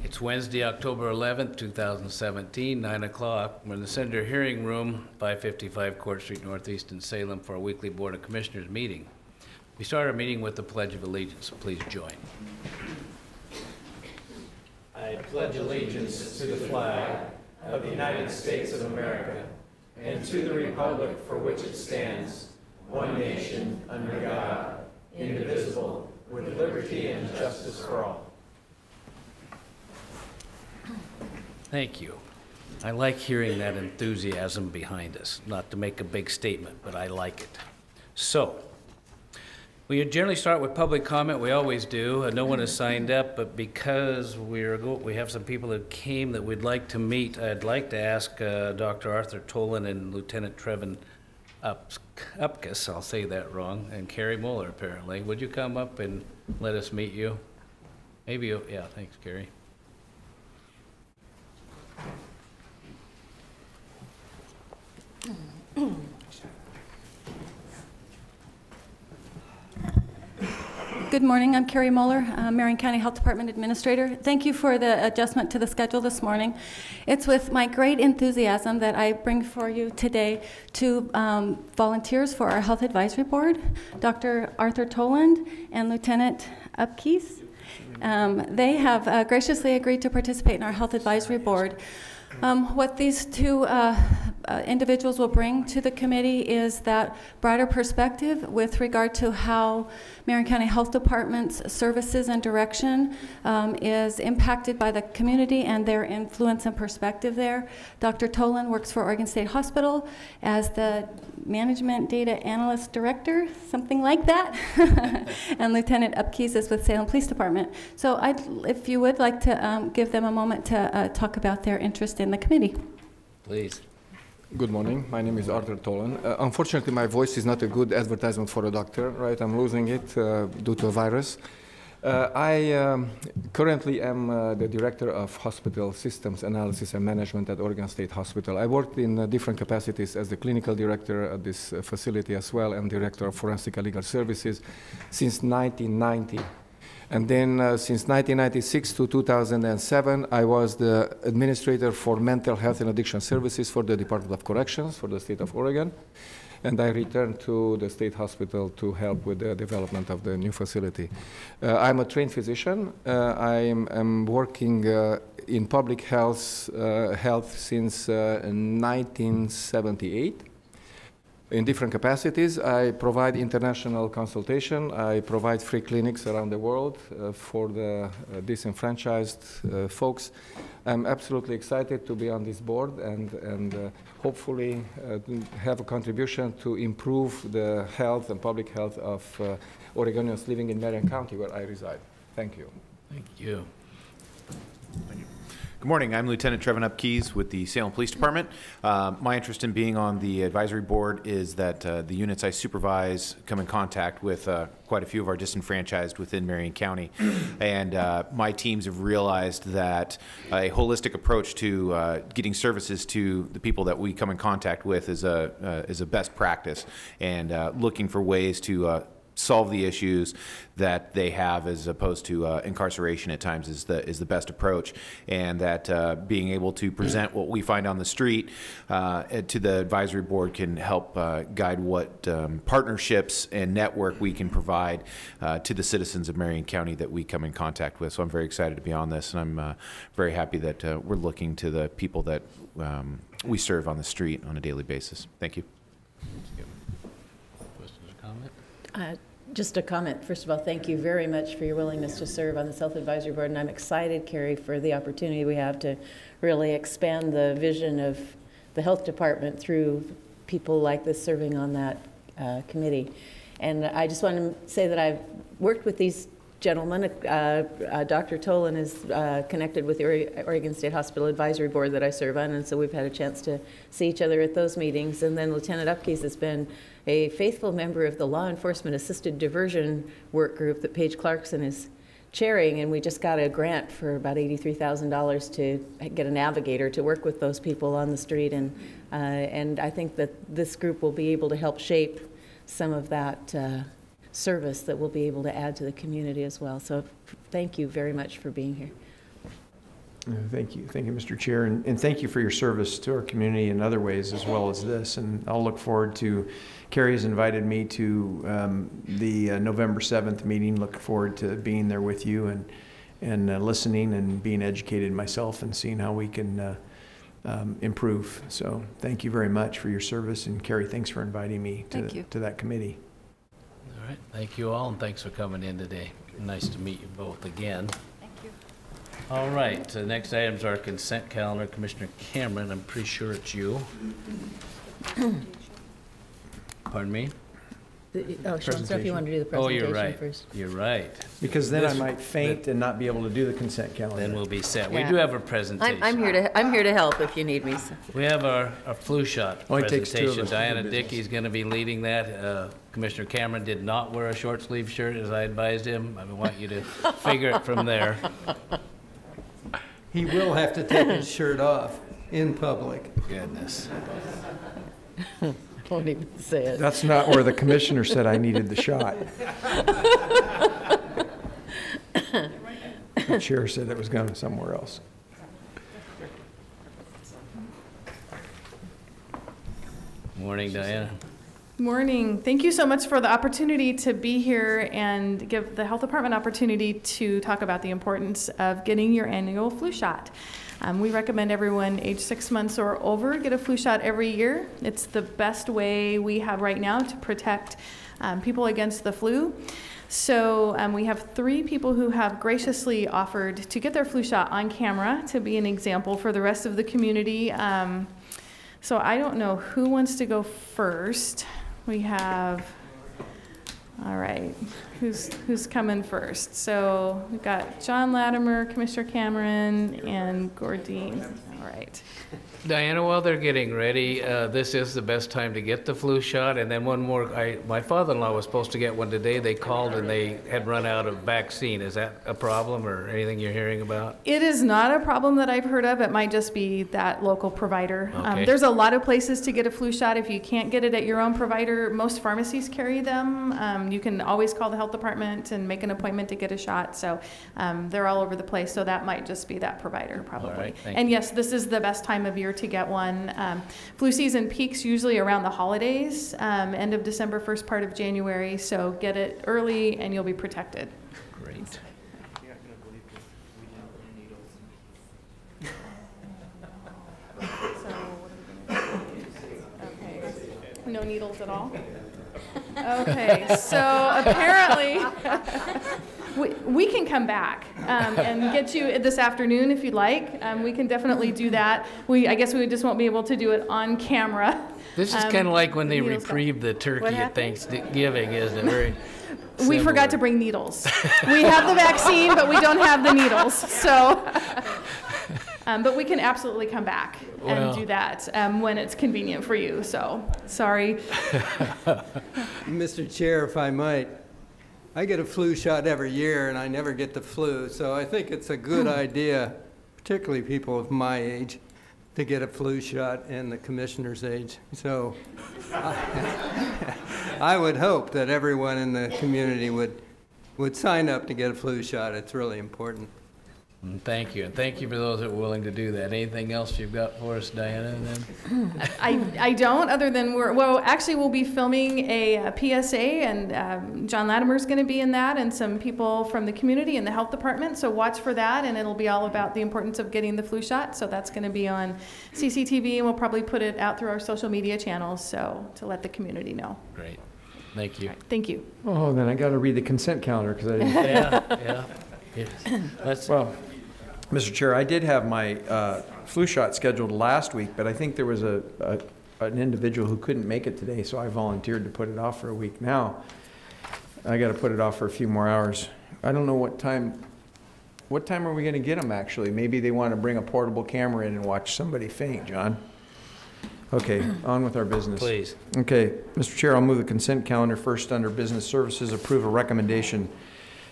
It's Wednesday, October 11th, 2017, 9 o'clock. We're in the Senator Hearing Room, 555 Court Street Northeast in Salem for our weekly Board of Commissioners meeting. We start our meeting with the Pledge of Allegiance. Please join. I pledge allegiance to the flag of the United States of America and to the republic for which it stands, one nation, under God, indivisible, with liberty and justice for all. Thank you. I like hearing that enthusiasm behind us. Not to make a big statement, but I like it. So, we generally start with public comment. We always do. No one has signed up, but because we have some people that came that we'd like to meet, I'd like to ask Dr. Arthur Tolan and Lieutenant Trevin Upkus, I'll say that wrong, and Carrie Muller, apparently. Would you come up and let us meet you? Maybe you, yeah, thanks, Carrie. Good morning. I'm Carrie Muller, Marion County Health Department Administrator. Thank you for the adjustment to the schedule this morning. It's with my great enthusiasm that I bring for you today two volunteers for our Health Advisory Board, Dr. Arthur Toland and Lieutenant Upkus. They have graciously agreed to participate in our Health Advisory Board. What these two individuals will bring to the committee is that broader perspective with regard to how Marion County Health Department's services and direction is impacted by the community and their influence and perspective there. Dr. Tolan works for Oregon State Hospital as the Management Data Analyst Director, something like that. And Lieutenant Upkus is with Salem Police Department. So if you would like to give them a moment to talk about their interest in the committee. Please. Good morning. My name is Arthur Tolan. Unfortunately, my voice is not a good advertisement for a doctor, right? I'm losing it due to a virus. I currently am the Director of Hospital Systems Analysis and Management at Oregon State Hospital. I worked in different capacities as the Clinical Director at this facility as well and Director of Forensic and Legal Services since 1990. And then since 1996 to 2007, I was the Administrator for Mental Health and Addiction Services for the Department of Corrections for the state of Oregon. And I returned to the state hospital to help with the development of the new facility. I'm a trained physician. I'm working in public health since 1978. In different capacities. I provide international consultation. I provide free clinics around the world for the disenfranchised folks. I'm absolutely excited to be on this board and hopefully have a contribution to improve the health and public health of Oregonians living in Marion County, where I reside. Thank you. Thank you. Good morning. I'm Lieutenant Trevin Upkus with the Salem Police Department. My interest in being on the advisory board is that the units I supervise come in contact with quite a few of our disenfranchised within Marion County. And my teams have realized that a holistic approach to getting services to the people that we come in contact with is a best practice, and looking for ways to solve the issues that they have as opposed to incarceration at times is the best approach, and that being able to present what we find on the street to the advisory board can help guide what partnerships and network we can provide to the citizens of Marion County that we come in contact with. So I'm very excited to be on this, and I'm very happy that we're looking to the people that we serve on the street on a daily basis. Thank you. Questions or comment? Just a comment. First of all, thank you very much for your willingness to serve on the Health Advisory Board, and I'm excited, Carrie, for the opportunity we have to really expand the vision of the Health Department through people like this serving on that committee. And I just want to say that I've worked with these gentlemen. Dr. Tolan is connected with the Oregon State Hospital Advisory Board that I serve on, and so we've had a chance to see each other at those meetings. And then Lieutenant Upkus has been a faithful member of the Law Enforcement Assisted Diversion work group that Paige Clarkson is chairing, and we just got a grant for about $83,000 to get a navigator to work with those people on the street, and I think that this group will be able to help shape some of that service that we'll be able to add to the community as well. So thank you very much for being here. Thank you, Mr. Chair, and thank you for your service to our community in other ways as well as this. And I'll look forward to, Carrie has invited me to the November 7th meeting. Look forward to being there with you and listening and being educated myself and seeing how we can improve. So thank you very much for your service, and Carrie, thanks for inviting me to that committee. All right, thank you all, and thanks for coming in today. Nice to meet you both again. Thank you. All right, the next item is our consent calendar. Commissioner Cameron, I'm pretty sure it's you. Pardon me? Oh, Sean, so if you want to do the Oh, presentation you're right. first. You're right. Because then I This- might faint and not be able to do the consent calendar. Then we'll be set. Yeah. We do have a presentation. I'm here to help if you need me. So. We have our flu shot Only takes two of presentation. us to do Diana business. Dickey's going to be leading that. Commissioner Cameron did not wear a short sleeve shirt as I advised him. I want you to figure it from there. He will have to take his shirt off in public. Goodness. Won't even say it. That's not where the commissioner said I needed the shot. The chair said it was going somewhere else. Morning, Diana. Morning. Thank you so much for the opportunity to be here and give the health department opportunity to talk about the importance of getting your annual flu shot. We recommend everyone age 6 months or over get a flu shot every year. It's the best way we have right now to protect people against the flu. So we have 3 people who have graciously offered to get their flu shot on camera to be an example for the rest of the community. So I don't know who wants to go first. We have, all right, who's coming first? So we've got John Latimer, Commissioner Cameron, and Gordine. All right. Diana, while they're getting ready, this is the best time to get the flu shot. And then one more, my father-in-law was supposed to get one today. They called and they had run out of vaccine. Is that a problem or anything you're hearing about? It is not a problem that I've heard of. It might just be that local provider. Okay. There's a lot of places to get a flu shot. If you can't get it at your own provider, most pharmacies carry them. You can always call the health department and make an appointment to get a shot. So they're all over the place. So that might just be that provider probably. All right, thank and you. yes, this is the best time of year to get one. Flu season peaks usually around the holidays, end of December, first part of January. So get it early and you'll be protected. Great. No needles at all? Okay, so apparently, we can come back and get you this afternoon if you'd like. We can definitely do that. I guess we just won't be able to do it on camera. This is kind of like when they needles reprieve the turkey at happened? Thanksgiving, isn't it? Very We forgot to similar. bring needles. We have the vaccine, but we don't have the needles. So, but we can absolutely come back and Well. do that when it's convenient for you. So, sorry. Mr. Chair, if I might, I get a flu shot every year and I never get the flu, so I think it's a good idea, particularly people of my age, to get a flu shot and the commissioner's age. So I would hope that everyone in the community would sign up to get a flu shot. It's really important. Thank you, and thank you for those that were willing to do that. Anything else you've got for us, Diana, then? I don't, other than we'll be filming a PSA, and John Latimer's going to be in that, and some people from the community and the health department, so watch for that, and it'll be all about the importance of getting the flu shot, so that's going to be on CCTV, and we'll probably put it out through our social media channels, so to let the community know. Great, thank you. Thank you. Oh, then I got to read the consent calendar because I didn't. Yeah. Let's, Well, Mr. Chair, I did have my flu shot scheduled last week, but I think there was an individual who couldn't make it today, so I volunteered to put it off for a week. Now, I got to put it off for a few more hours. I don't know what time are we going to get them, actually? Maybe they want to bring a portable camera in and watch somebody faint, John. Okay, on with our business. please. Okay, Mr. Chair, I'll move the consent calendar first under Business Services. Approve a recommendation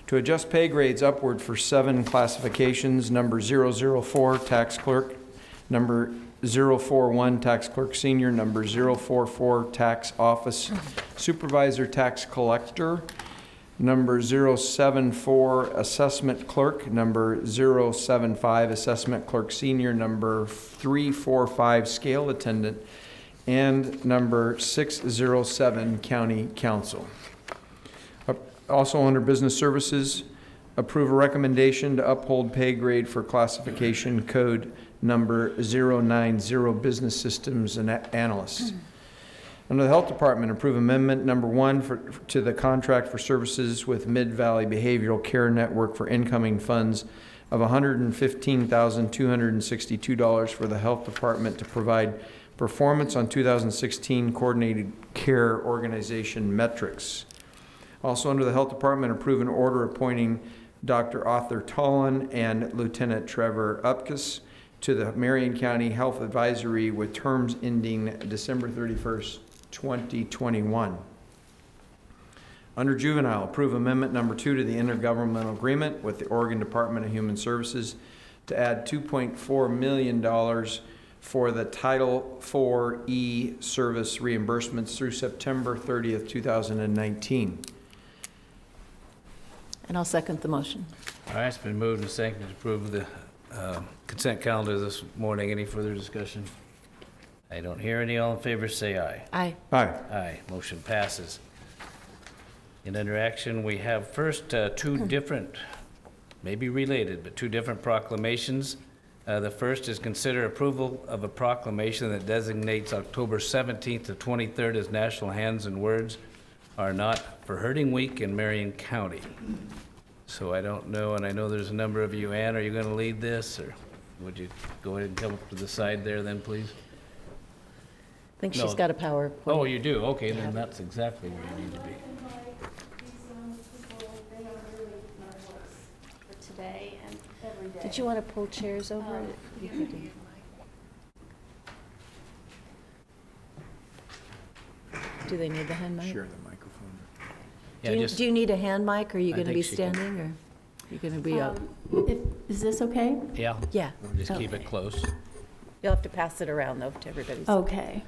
to adjust pay grades upward for 7 classifications, number 004, tax clerk, number 041, tax clerk senior, number 044, tax office supervisor, tax collector, Number 074, Assessment Clerk. Number 075, Assessment Clerk Senior. Number 345, Scale Attendant. And number 607, County Council. Also under Business Services, approve a recommendation to uphold pay grade for classification code number 090, Business Systems and Analysts. Under the Health Department, approve amendment number 1 to the contract for services with Mid-Valley Behavioral Care Network for incoming funds of $115,262 for the Health Department to provide performance on 2016 Coordinated Care Organization metrics. Also under the Health Department, approve an order appointing Dr. Arthur Tolan and Lieutenant Trevor Upkus to the Marion County Health Advisory with terms ending December 31st, 2021. Under Juvenile, approve amendment number 2 to the intergovernmental agreement with the Oregon Department of Human Services to add $2.4 million for the Title IV-E service reimbursements through September 30th, 2019. And I'll second the motion. All right, it's been moved and seconded to approve the consent calendar this morning. Any further discussion? I don't hear any. All in favor say aye. Aye. Aye. Aye. Motion passes. In under action, we have first two different, maybe related, but two different proclamations. The first is consider approval of a proclamation that designates October 17th to 23rd as National Hands and Words Are Not for Hurting Week in Marion County. So I don't know, and I know there's a number of you. Ann, are you going to lead this, or would you go ahead and come up to the side there then, please? I think she's No. got a PowerPoint. Oh, you do? Okay, then that's exactly where you need to be. Today and every day. Did you want to pull chairs over? You could do. Do they need the hand mic? Share the microphone. Yeah, Do you need a hand mic, or are you I going to think be she can. standing, or you going to be up? Is this okay? Yeah, Yeah. we'll just keep it close. You'll have to pass it around, though, to everybody. Okay.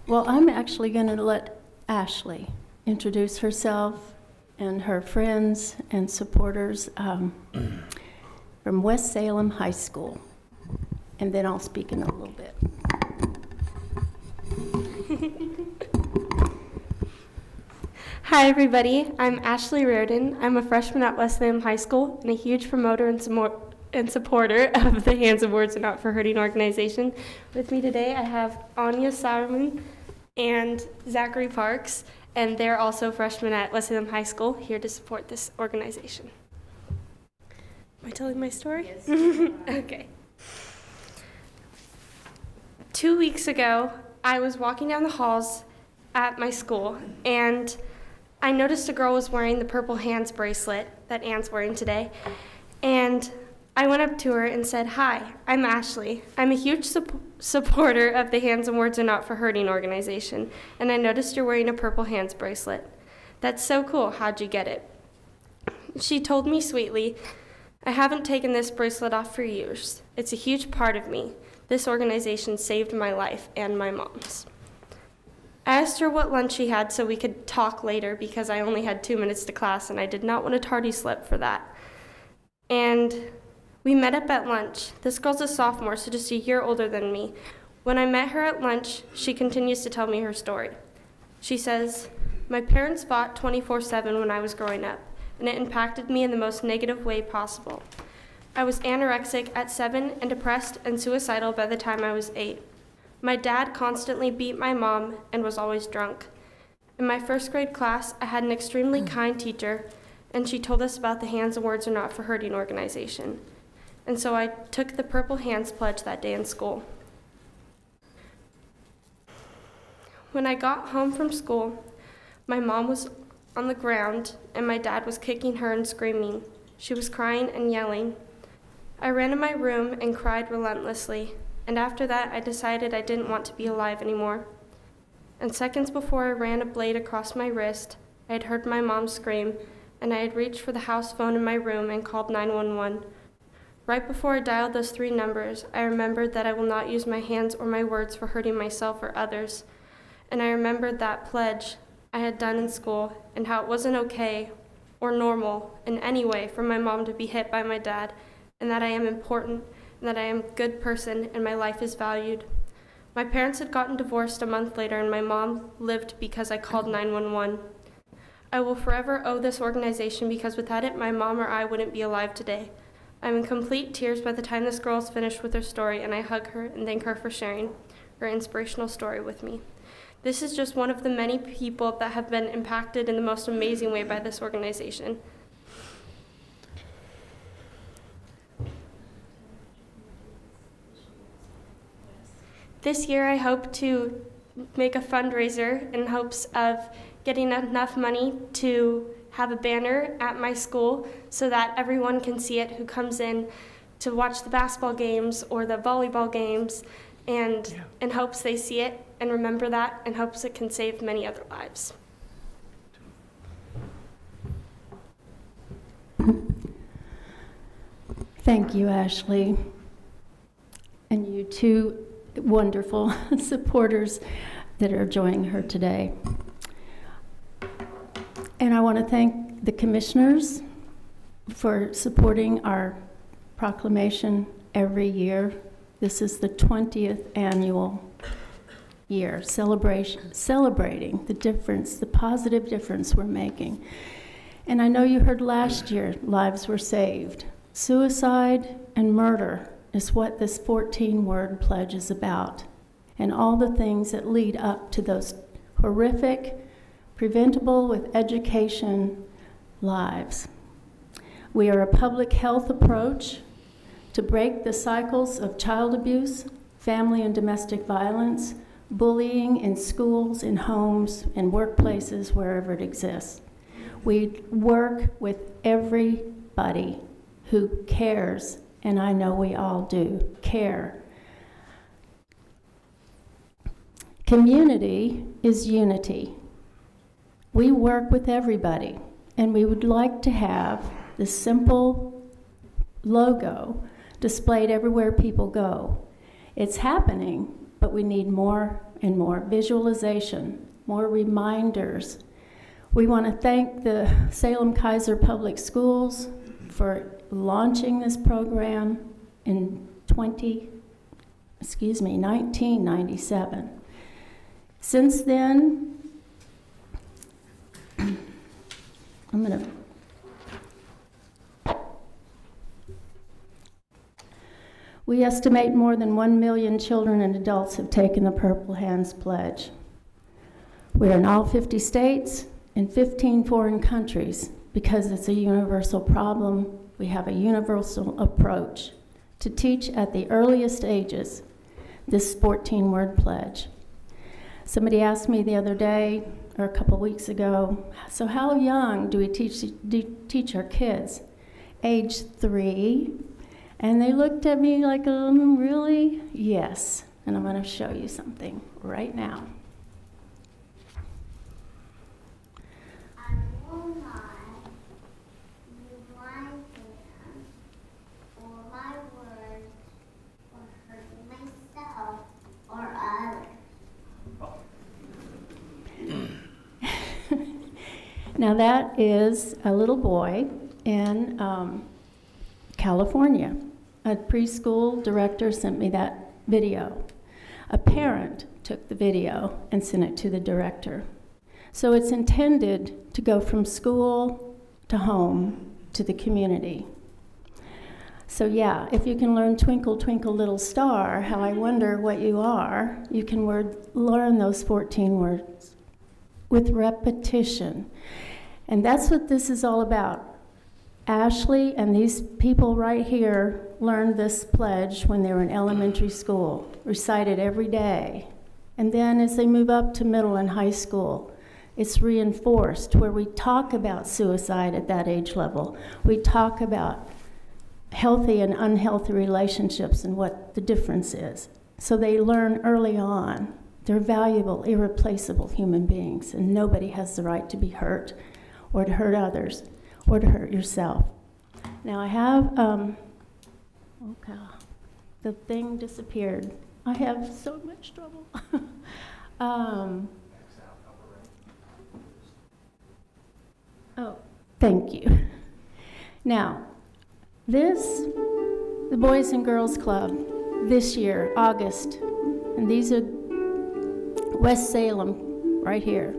Well, I'm actually going to let Ashley introduce herself and her friends and supporters from West Salem High School. And then I'll speak in a little bit. Hi everybody, I'm Ashley Reardon. I'm a freshman at West Salem High School and a huge promoter and supporter of the Hands and Words Are Not for Hurting organization. With me today I have Anya Sauerman and Zachary Parks, and they're also freshmen at West Salem High School, here to support this organization. Am I telling my story? Yes. Okay. 2 weeks ago, I was walking down the halls at my school, and I noticed a girl was wearing the purple hands bracelet that Anne's wearing today, and I went up to her and said, "Hi, I'm Ashley. I'm a huge supporter of the Hands and Words Are Not for Hurting organization, and I noticed you're wearing a purple hands bracelet. That's so cool. How'd you get it?" She told me sweetly, "I haven't taken this bracelet off for years. It's a huge part of me. This organization saved my life and my mom's." I asked her what lunch she had so we could talk later, because I only had 2 minutes to class and I did not want a tardy slip for that. And we met up at lunch. This girl's a sophomore, so just a year older than me. When I met her at lunch, she continues to tell me her story. She says, "My parents fought 24/7 when I was growing up, and it impacted me in the most negative way possible. I was anorexic at 7 and depressed and suicidal by the time I was 8. My dad constantly beat my mom and was always drunk. In my first grade class, I had an extremely kind teacher, and she told us about the Hands and Words Are Not for Hurting organization. And so I took the Purple Hands Pledge that day in school. When I got home from school, my mom was on the ground, and my dad was kicking her and screaming. She was crying and yelling. I ran in my room and cried relentlessly. And after that, I decided I didn't want to be alive anymore. And seconds before I ran a blade across my wrist, I had heard my mom scream, and I had reached for the house phone in my room and called 911. Right before I dialed those 3 numbers, I remembered that I will not use my hands or my words for hurting myself or others. And I remembered that pledge I had done in school and how it wasn't okay or normal in any way for my mom to be hit by my dad, and that I am important, and that I am a good person, and my life is valued. My parents had gotten divorced a month later, and my mom lived because I called 911. I will forever owe this organization because without it, my mom or I wouldn't be alive today. I'm in complete tears by the time this girl is finished with her story, and I hug her and thank her for sharing her inspirational story with me. This is just one of the many people that have been impacted in the most amazing way by this organization. This year, I hope to make a fundraiser in hopes of getting enough money to have a banner at my school so that everyone can see it who comes in to watch the basketball games or the volleyball games, and in hopes they see it and remember that, in hopes it can save many other lives. Thank you, Ashley, and you two wonderful supporters that are joining her today. And I want to thank the commissioners for supporting our proclamation every year. This is the 20th annual year celebrating the difference, the positive difference we're making. And I know you heard last year lives were saved. Suicide and murder is what this 14-word pledge is about, and all the things that lead up to those horrific, preventable with education lives. We are a public health approach to break the cycles of child abuse, family and domestic violence, bullying in schools, in homes, in workplaces, wherever it exists. We work with everybody who cares, and I know we all do care. Community is unity. We work with everybody, and we would like to have this simple logo displayed everywhere people go. It's happening, but we need more and more visualization, more reminders. We want to thank the Salem-Keizer Public Schools for launching this program in 1997. Since then, we estimate more than 1 million children and adults have taken the Purple Hands Pledge. We're in all 50 states and 15 foreign countries. Because it's a universal problem, we have a universal approach to teach at the earliest ages this 14-word pledge. Somebody asked me the other day, or a couple weeks ago, so how young do we teach our kids? Age 3. And they looked at me like, really? Yes. And I'm going to show you something right now. Now that is a little boy in California. A preschool director sent me that video. A parent took the video and sent it to the director. So it's intended to go from school to home to the community. So yeah, if you can learn Twinkle, Twinkle, Little Star, how I wonder what you are, you can learn those 14 words with repetition. And that's what this is all about. Ashley and these people right here learned this pledge when they were in elementary school, recited every day. And then as they move up to middle and high school, it's reinforced where we talk about suicide at that age level. We talk about healthy and unhealthy relationships and what the difference is. So they learn early on. They're valuable, irreplaceable human beings, and nobody has the right to be hurt or to hurt others, or to hurt yourself. Now I have, okay, the thing disappeared. I have so much trouble. Oh, Thank you. Now, the Boys and Girls Club, this year, August, and these are West Salem, right here.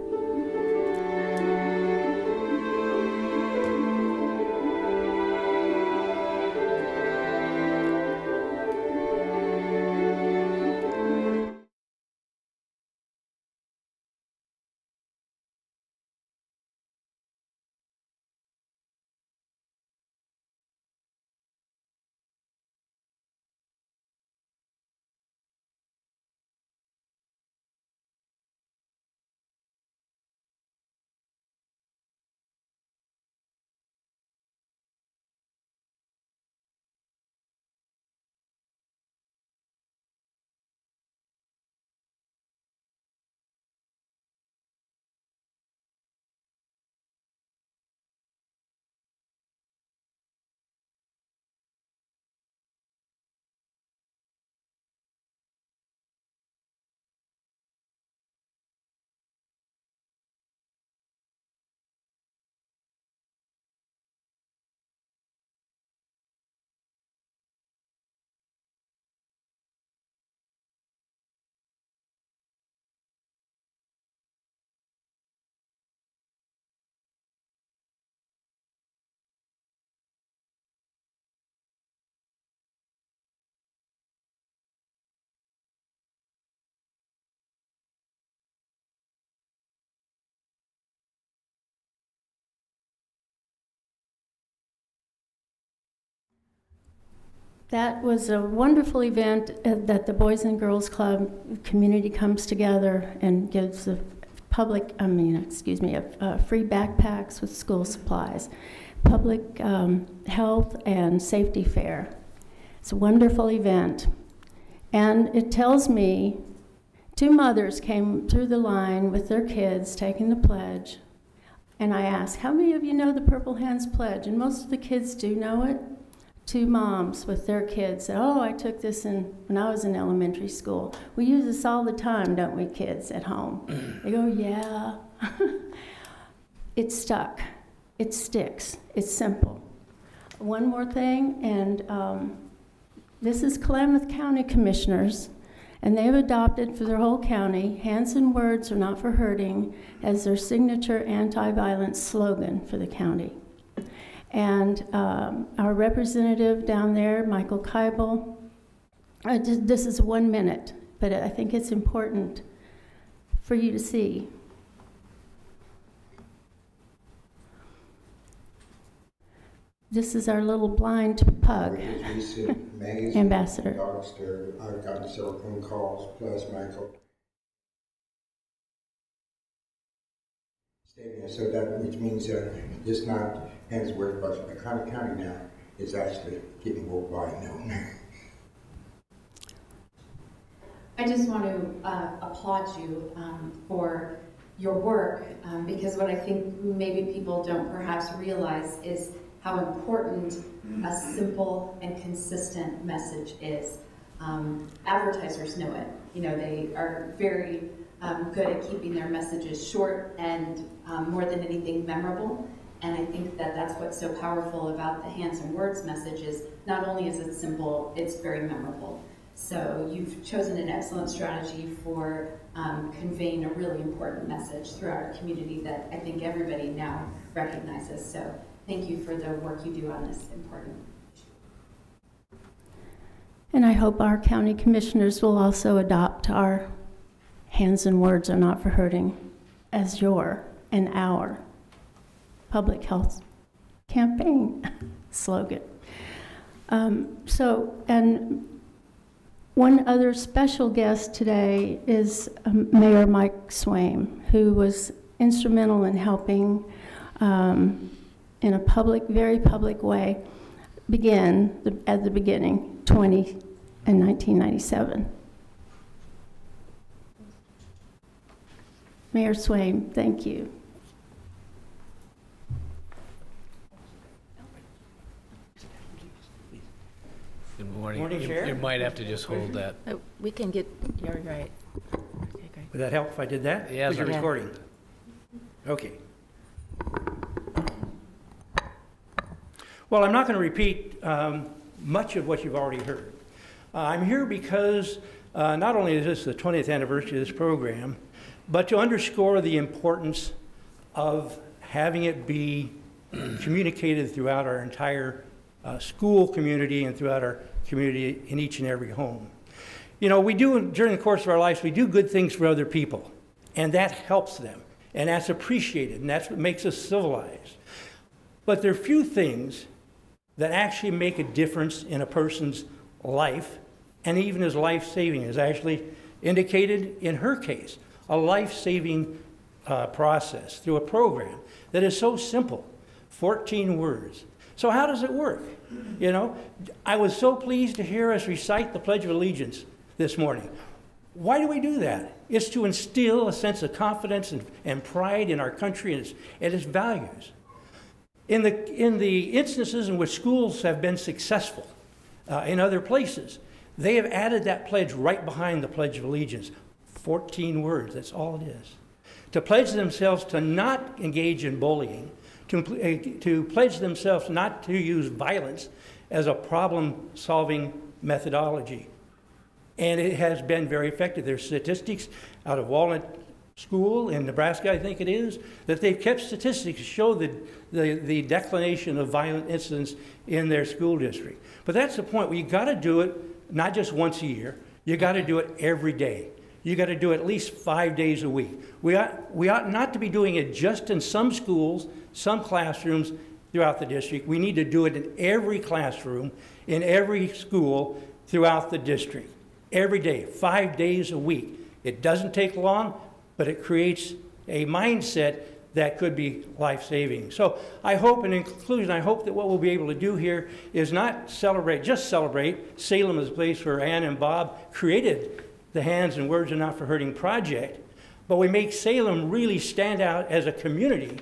That was a wonderful event that the Boys and Girls Club community comes together and gives the public, free backpacks with school supplies, public health and safety fair. It's a wonderful event. And it tells me 2 mothers came through the line with their kids taking the pledge. And I asked, how many of you know the Purple Hands Pledge? And most of the kids do know it. 2 moms with their kids said, oh, I took this when I was in elementary school. We use this all the time, don't we, kids, at home? They go, yeah. It stuck. It sticks. It's simple. One more thing, and this is Klamath County Commissioners, and they've adopted for their whole county, hands and words are not for hurting, as their signature anti-violence slogan for the county. And our representative down there, Michael Keibel, this is 1 minute, but I think it's important for you to see. This is our little blind pug, Ambassador. I've gotten several phone calls, plus Michael. So that, which means that it's not hands work, but McConnell County now is actually getting worldwide known. I just want to applaud you for your work, because what I think maybe people don't perhaps realize is how important a simple and consistent message is. Advertisers know it. You know, they are very good at keeping their messages short and more than anything memorable. And I think that that's what's so powerful about the hands and words message is not only is it simple, it's very memorable. So you've chosen an excellent strategy for conveying a really important message through our community that I think everybody now recognizes. So thank you for the work you do on this important issue. And I hope our county commissioners will also adopt our hands and words are not for hurting as your and our public health campaign slogan. And one other special guest today is Mayor Mike Swain, who was instrumental in helping in a very public way begin at the beginning, 1997. Mayor Swain, thank you. Good morning. Morning, Chair. You might have to just hold that. Oh, we can get, you're right. Okay, great. Would that help if I did that? Yes, You're sir. recording. Okay. Well, I'm not going to repeat much of what you've already heard. I'm here because not only is this the 20th anniversary of this program, but to underscore the importance of having it be communicated throughout our entire school community and throughout our community in each and every home. You know, during the course of our lives, we do good things for other people, and that helps them, and that's appreciated, and that's what makes us civilized. But there are few things that actually make a difference in a person's life, and even as life-saving, as actually indicated in her case, a life-saving process through a program that is so simple, 14 words. So how does it work? You know, I was so pleased to hear us recite the Pledge of Allegiance this morning. Why do we do that? It's to instill a sense of confidence and pride in our country and its values. In the instances in which schools have been successful in other places, they have added that pledge right behind the Pledge of Allegiance. 14 words, that's all it is. To pledge themselves to not engage in bullying, to pledge themselves not to use violence as a problem-solving methodology. And it has been very effective. There's statistics out of Walnut School in Nebraska, I think it is, that they've kept statistics to show the declination of violent incidents in their school district. But that's the point. Well, you got to do it not just once a year. You got to do it every day. You got to do it at least 5 days a week. We ought not to be doing it just in some schools, some classrooms throughout the district. We need to do it in every classroom, in every school throughout the district. Every day, 5 days a week. It doesn't take long, but it creates a mindset that could be life-saving. So I hope, and in conclusion, I hope that what we'll be able to do here is not just celebrate. Salem is a place where Ann and Bob created the Hands and Words Are Not for Hurting project, but we make Salem really stand out as a community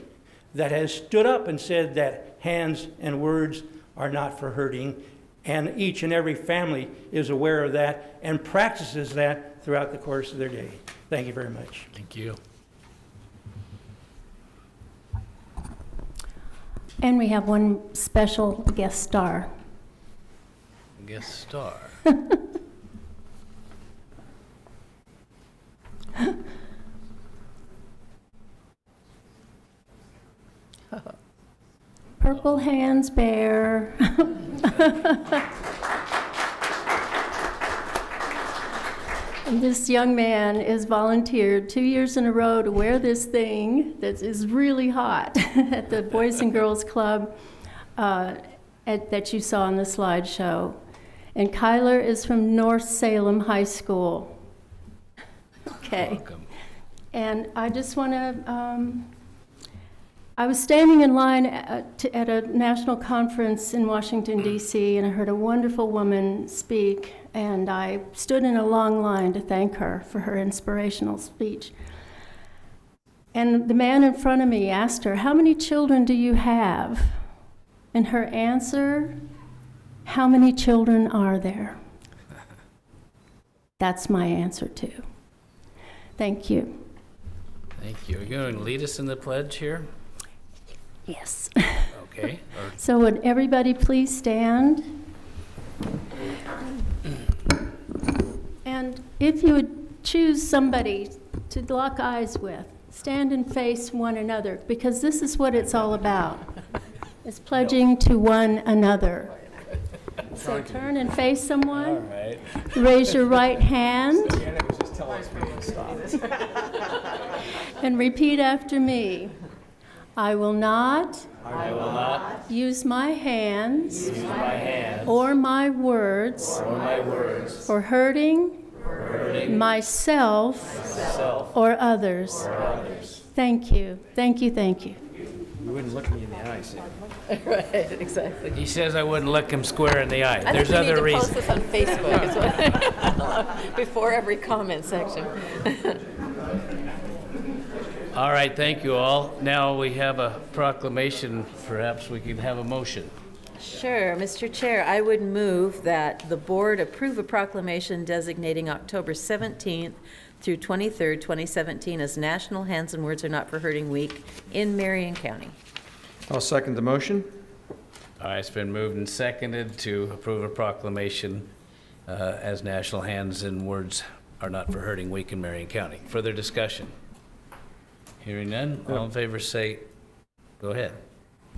that has stood up and said that hands and words are not for hurting, and each and every family is aware of that and practices that throughout the course of their day. Thank you very much. Thank you. And we have one special guest star. Guest star. Purple Hands Bear. This young man is volunteered 2 years in a row to wear this thing that is really hot at the Boys and Girls Club that you saw on the slideshow. And Kyler is from North Salem High School. Okay. Welcome. And I just want to, I was standing in line at a national conference in Washington, D.C., and I heard a wonderful woman speak, and I stood in a long line to thank her for her inspirational speech. And the man in front of me asked her, "How many children do you have?" And her answer, "How many children are there?" That's my answer too. Thank you. Thank you. Are you going to lead us in the pledge here? Yes. Okay. So would everybody please stand? And if you would choose somebody to lock eyes with, stand and face one another, because this is what it's all about. It's pledging to one another. So turn and face someone. All right. Raise your right hand. And repeat after me. I will not use my hands or my words for hurting myself or others. Thank you. Thank you. Thank you. You wouldn't look me in the eye, Sam. Right, exactly. He says I wouldn't look him square in the eye. I There's think we other need to reasons. post this on Facebook is what before every comment section. All right, thank you all. Now we have a proclamation. Perhaps we can have a motion. Sure, Mr. Chair, I would move that the board approve a proclamation designating October 17th through 23rd, 2017 as National Hands and Words Are Not for Hurting Week in Marion County. I'll second the motion. All right, it's been moved and seconded to approve a proclamation as National Hands and Words Are Not for Hurting Week in Marion County. Further discussion? Hearing none, all in favor say, go ahead.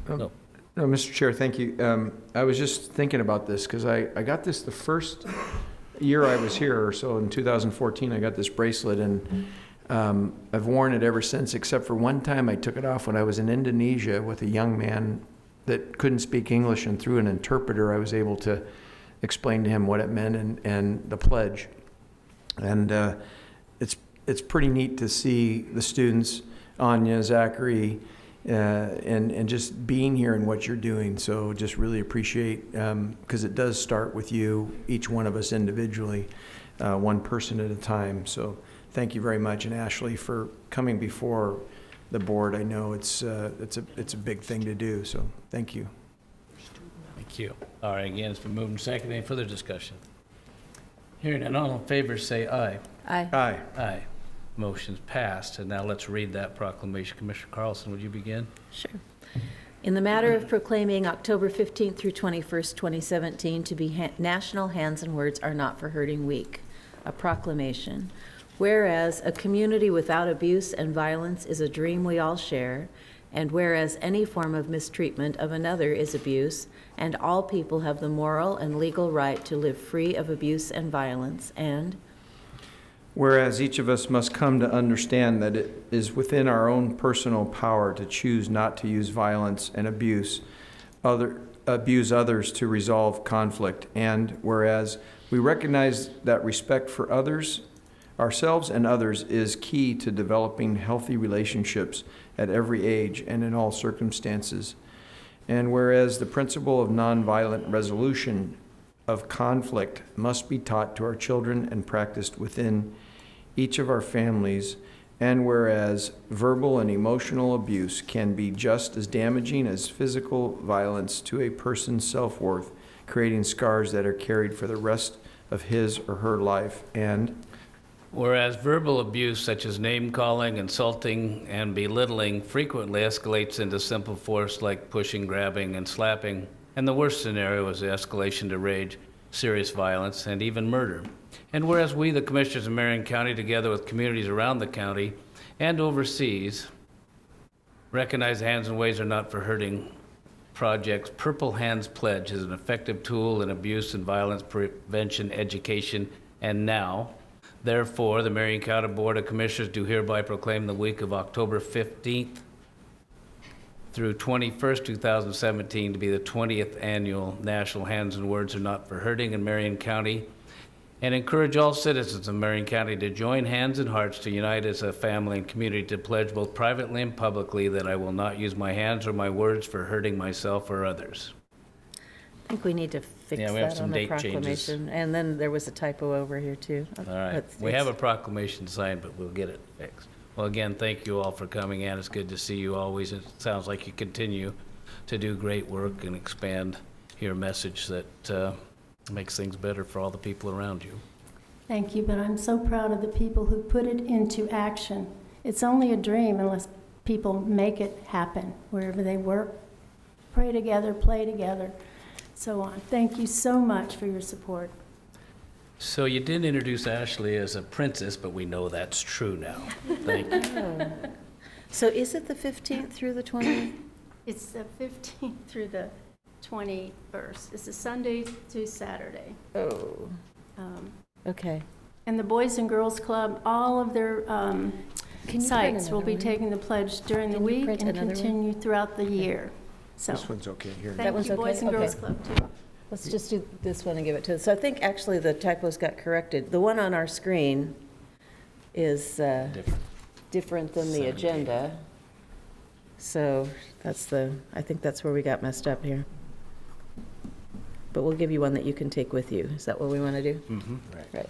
No, Mr. Chair, thank you. I was just thinking about this because I got this the first year I was here, or so in 2014, I got this bracelet, and I've worn it ever since, except for one time I took it off when I was in Indonesia with a young man that couldn't speak English, and through an interpreter I was able to explain to him what it meant and the pledge. And it's pretty neat to see the students, Anya, Zachary, and just being here and what you're doing. So just really appreciate, because it does start with you, each one of us individually, one person at a time. So thank you very much, and Ashley, for coming before the board. I know it's a big thing to do, so thank you. thank you. All right, again, it's been moved and seconded. Any further discussion? Hearing none, all in favor say aye. Aye. Aye. Aye. Motion's passed, and now let's read that proclamation. Commissioner Carlson, would you begin? Sure. In the matter of proclaiming October 15th through 21st, 2017 to be National Hands and Words Are Not for Hurting Week, a proclamation. Whereas a community without abuse and violence is a dream we all share, and whereas any form of mistreatment of another is abuse, and all people have the moral and legal right to live free of abuse and violence, and whereas each of us must come to understand that it is within our own personal power to choose not to use violence and abuse others to resolve conflict, and whereas we recognize that respect for others, ourselves and others, is key to developing healthy relationships at every age and in all circumstances. And whereas the principle of nonviolent resolution of conflict must be taught to our children and practiced within each of our families, and whereas verbal and emotional abuse can be just as damaging as physical violence to a person's self-worth, creating scars that are carried for the rest of his or her life, and whereas verbal abuse such as name-calling, insulting, and belittling frequently escalates into simple force like pushing, grabbing, and slapping, and the worst scenario is the escalation to rage, serious violence, and even murder. And whereas we, the Commissioners of Marion County, together with communities around the county and overseas, recognize Hands and Ways Are Not for Hurting Project's Purple Hands Pledge is an effective tool in abuse and violence prevention, education, and now, therefore, the Marion County Board of Commissioners do hereby proclaim the week of October 15th through 21st, 2017 to be the 20th annual National Hands and Words Are Not for Hurting in Marion County, and encourage all citizens of Marion County to join hands and hearts to unite as a family and community to pledge both privately and publicly that I will not use my hands or my words for hurting myself or others. I think we need to fix Yeah, we have that some on the date changes. proclamation. And then there was a typo over here too. All right, we have a proclamation signed, but we'll get it fixed. Well, again, thank you all for coming in. It's good to see you always. It sounds like you continue to do great work and expand your message that makes things better for all the people around you. Thank you, but I'm so proud of the people who put it into action. It's only a dream unless people make it happen wherever they work, pray together, play together, so on. Thank you so much for your support. So you didn't introduce Ashley as a princess, but we know that's true now. Thank you. Oh. So is it the 15th through the 20th? It's the 15th through the 21st. It's a Sunday through Saturday. Oh, okay. And the Boys and Girls Club, all of their sites will be taking the pledge during the week and continue throughout the year. So This one's okay here. thank you, Boys and Girls Club, too. Let's just do this one and give it to us. So I think actually the typos got corrected. The one on our screen is different than the agenda. So that's I think that's where we got messed up here. But we'll give you one that you can take with you. Is that what we want to do? Mm-hmm. Right.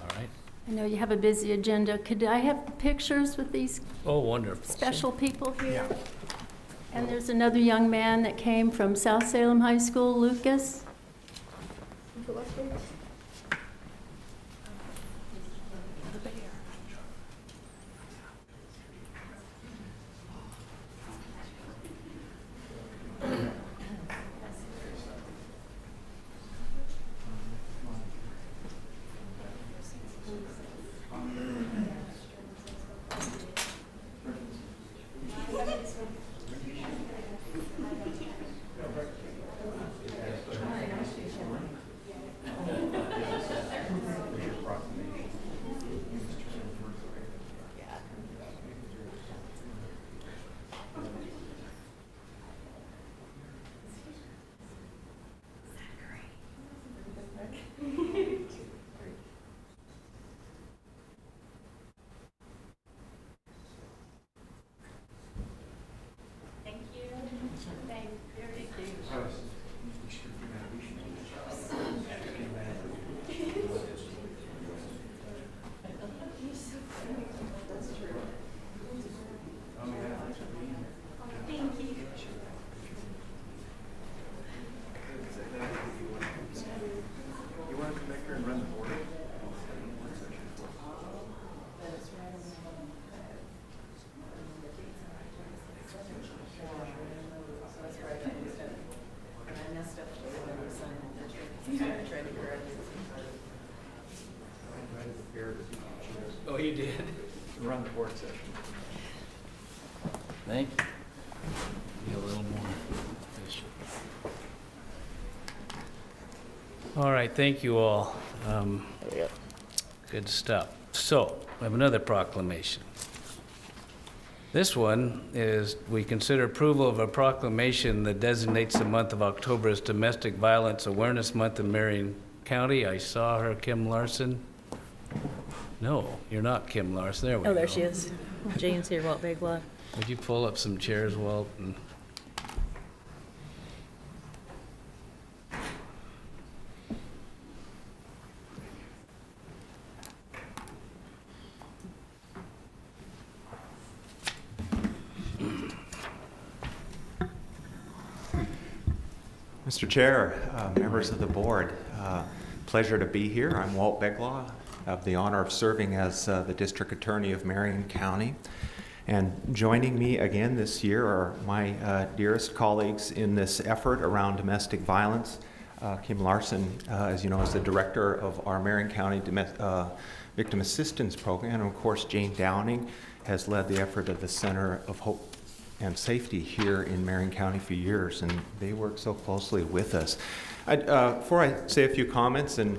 All right. I know you have a busy agenda. Could I have pictures with these Oh, wonderful. special people here? And there's another young man that came from South Salem High School, Lucas. Oh, you did? to run the board session. Thank you. Be a little more efficient. All right, thank you all. Good stuff. So, we have another proclamation. This one is, we consider approval of a proclamation that designates the month of October as Domestic Violence Awareness Month in Marion County. I saw her, Kim Larson. No, you're not Kim Larson. There we go. Oh, there she is. Jane's here, Walt Begla. Would you pull up some chairs, Walt? Mr. Chair, members of the board, pleasure to be here. I'm Walt Begla. I have the honor of serving as the District Attorney of Marion County. And joining me again this year are my dearest colleagues in this effort around domestic violence. Kim Larson, as you know, is the Director of our Marion County Victim Assistance Program. And of course, Jane Downing has led the effort of the Center of Hope and Safety here in Marion County for years, and they work so closely with us. Before I say a few comments and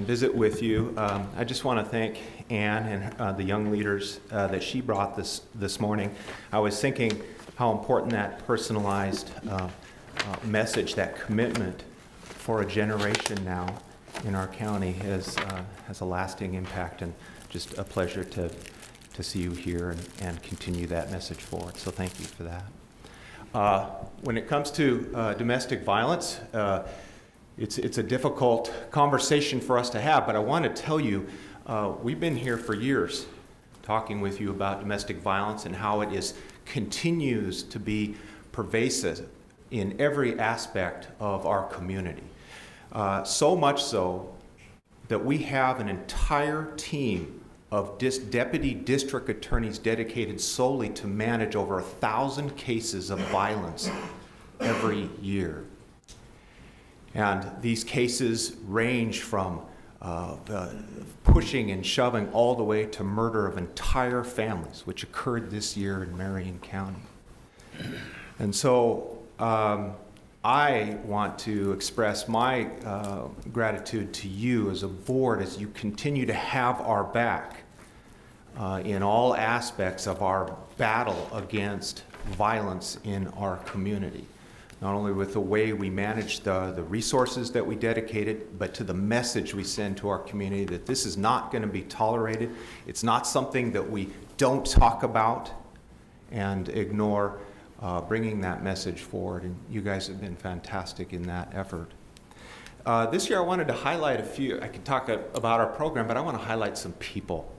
visit with you, I just want to thank Ann and the young leaders that she brought this morning. I was thinking how important that personalized message, that commitment for a generation now in our county has a lasting impact, and just a pleasure to see you here and continue that message forward. So thank you for that. When it comes to domestic violence, it's a difficult conversation for us to have, but I want to tell you, we've been here for years talking with you about domestic violence and how it continues to be pervasive in every aspect of our community. So much so that we have an entire team of deputy district attorneys dedicated solely to manage over 1,000 cases of violence every year. And these cases range from pushing and shoving all the way to murder of entire families, which occurred this year in Marion County. And so I want to express my gratitude to you as a board as you continue to have our back in all aspects of our battle against violence in our community. Not only with the way we manage the resources that we dedicated, but to the message we send to our community that this is not going to be tolerated. It's not something that we don't talk about and ignore. Bringing that message forward, and you guys have been fantastic in that effort. This year I wanted to highlight a few. I could talk about our program, but I want to highlight some people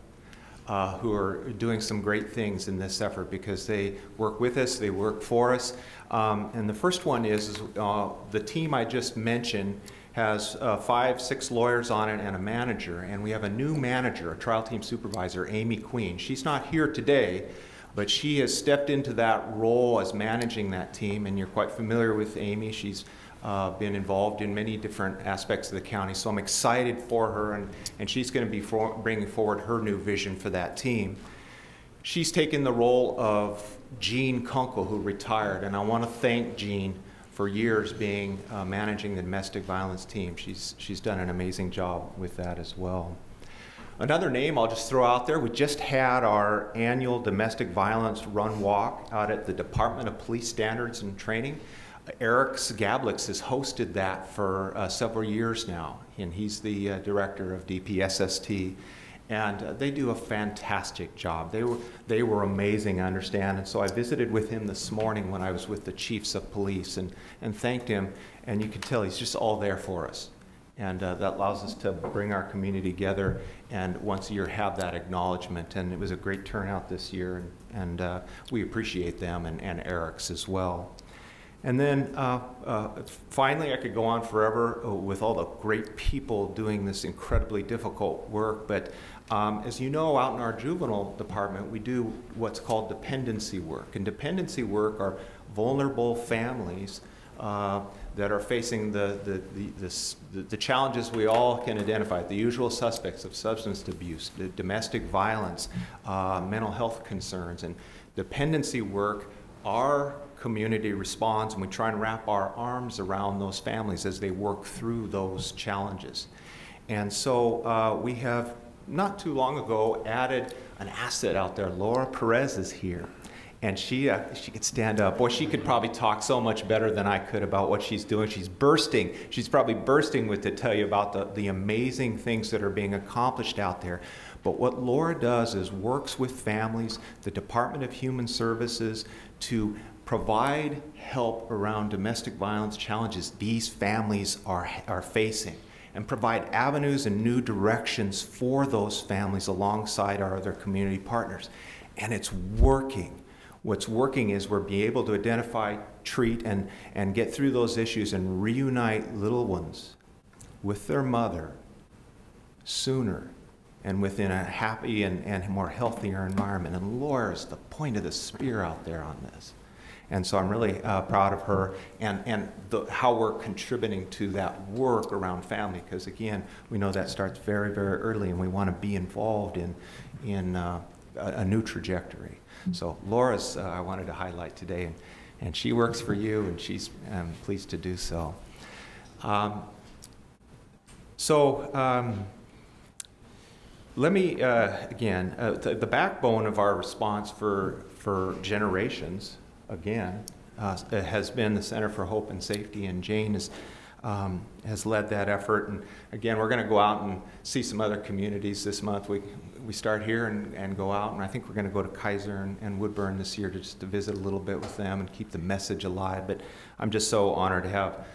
who are doing some great things in this effort because they work with us, they work for us. And the first one is the team I just mentioned has 5-6 lawyers on it and a manager, and we have a new manager, a trial team supervisor, Amy Queen. She's not here today, but she has stepped into that role as managing that team, and you're quite familiar with Amy. She's been involved in many different aspects of the county, so I'm excited for her, and she's going to be bringing forward her new vision for that team. She's taken the role of Jean Kunkel, who retired, and I want to thank Jean for years being managing the domestic violence team. She's done an amazing job with that as well. Another name I'll just throw out there, we just had our annual domestic violence run walk out at the Department of Police Standards and Training. Eric Gablix has hosted that for several years now, and he's the director of DPSST. And they do a fantastic job. They were amazing, I understand. And so I visited with him this morning when I was with the chiefs of police and thanked him. And you can tell he's just all there for us. And that allows us to bring our community together and once a year have that acknowledgement. And it was a great turnout this year, and we appreciate them and Eric's as well. And then finally, I could go on forever with all the great people doing this incredibly difficult work. But as you know, out in our juvenile department, we do what's called dependency work. And dependency work are vulnerable families that are facing the challenges we all can identify, the usual suspects of substance abuse, the domestic violence, mental health concerns, and dependency work. Our community responds, and we try and wrap our arms around those families as they work through those challenges. And so we have, not too long ago, added an asset out there. Laura Perez is here. And she could stand up. Boy, she could probably talk so much better than I could about what she's doing. She's bursting. She's probably bursting to tell you about the amazing things that are being accomplished out there. But what Laura does is works with families, the Department of Human Services, to provide help around domestic violence challenges these families are facing, and provide avenues and new directions for those families alongside our other community partners. And it's working. What's working is we're being able to identify, treat, and get through those issues and reunite little ones with their mother sooner and within a happy and more healthier environment. And Laura's the point of the spear out there on this. And so I'm really proud of her and how we're contributing to that work around family, because again, we know that starts very, very early, and we want to be involved in a new trajectory. So Laura's, I wanted to highlight today, and she works for you, and she's pleased to do so. Let me, again, the backbone of our response for generations, again, has been the Center for Hope and Safety, and Jane has led that effort. And again, we're going to go out and see some other communities this month. We start here and go out, and I think we're going to go to Kaiser and Woodburn this year to visit a little bit with them and keep the message alive. But I'm just so honored to have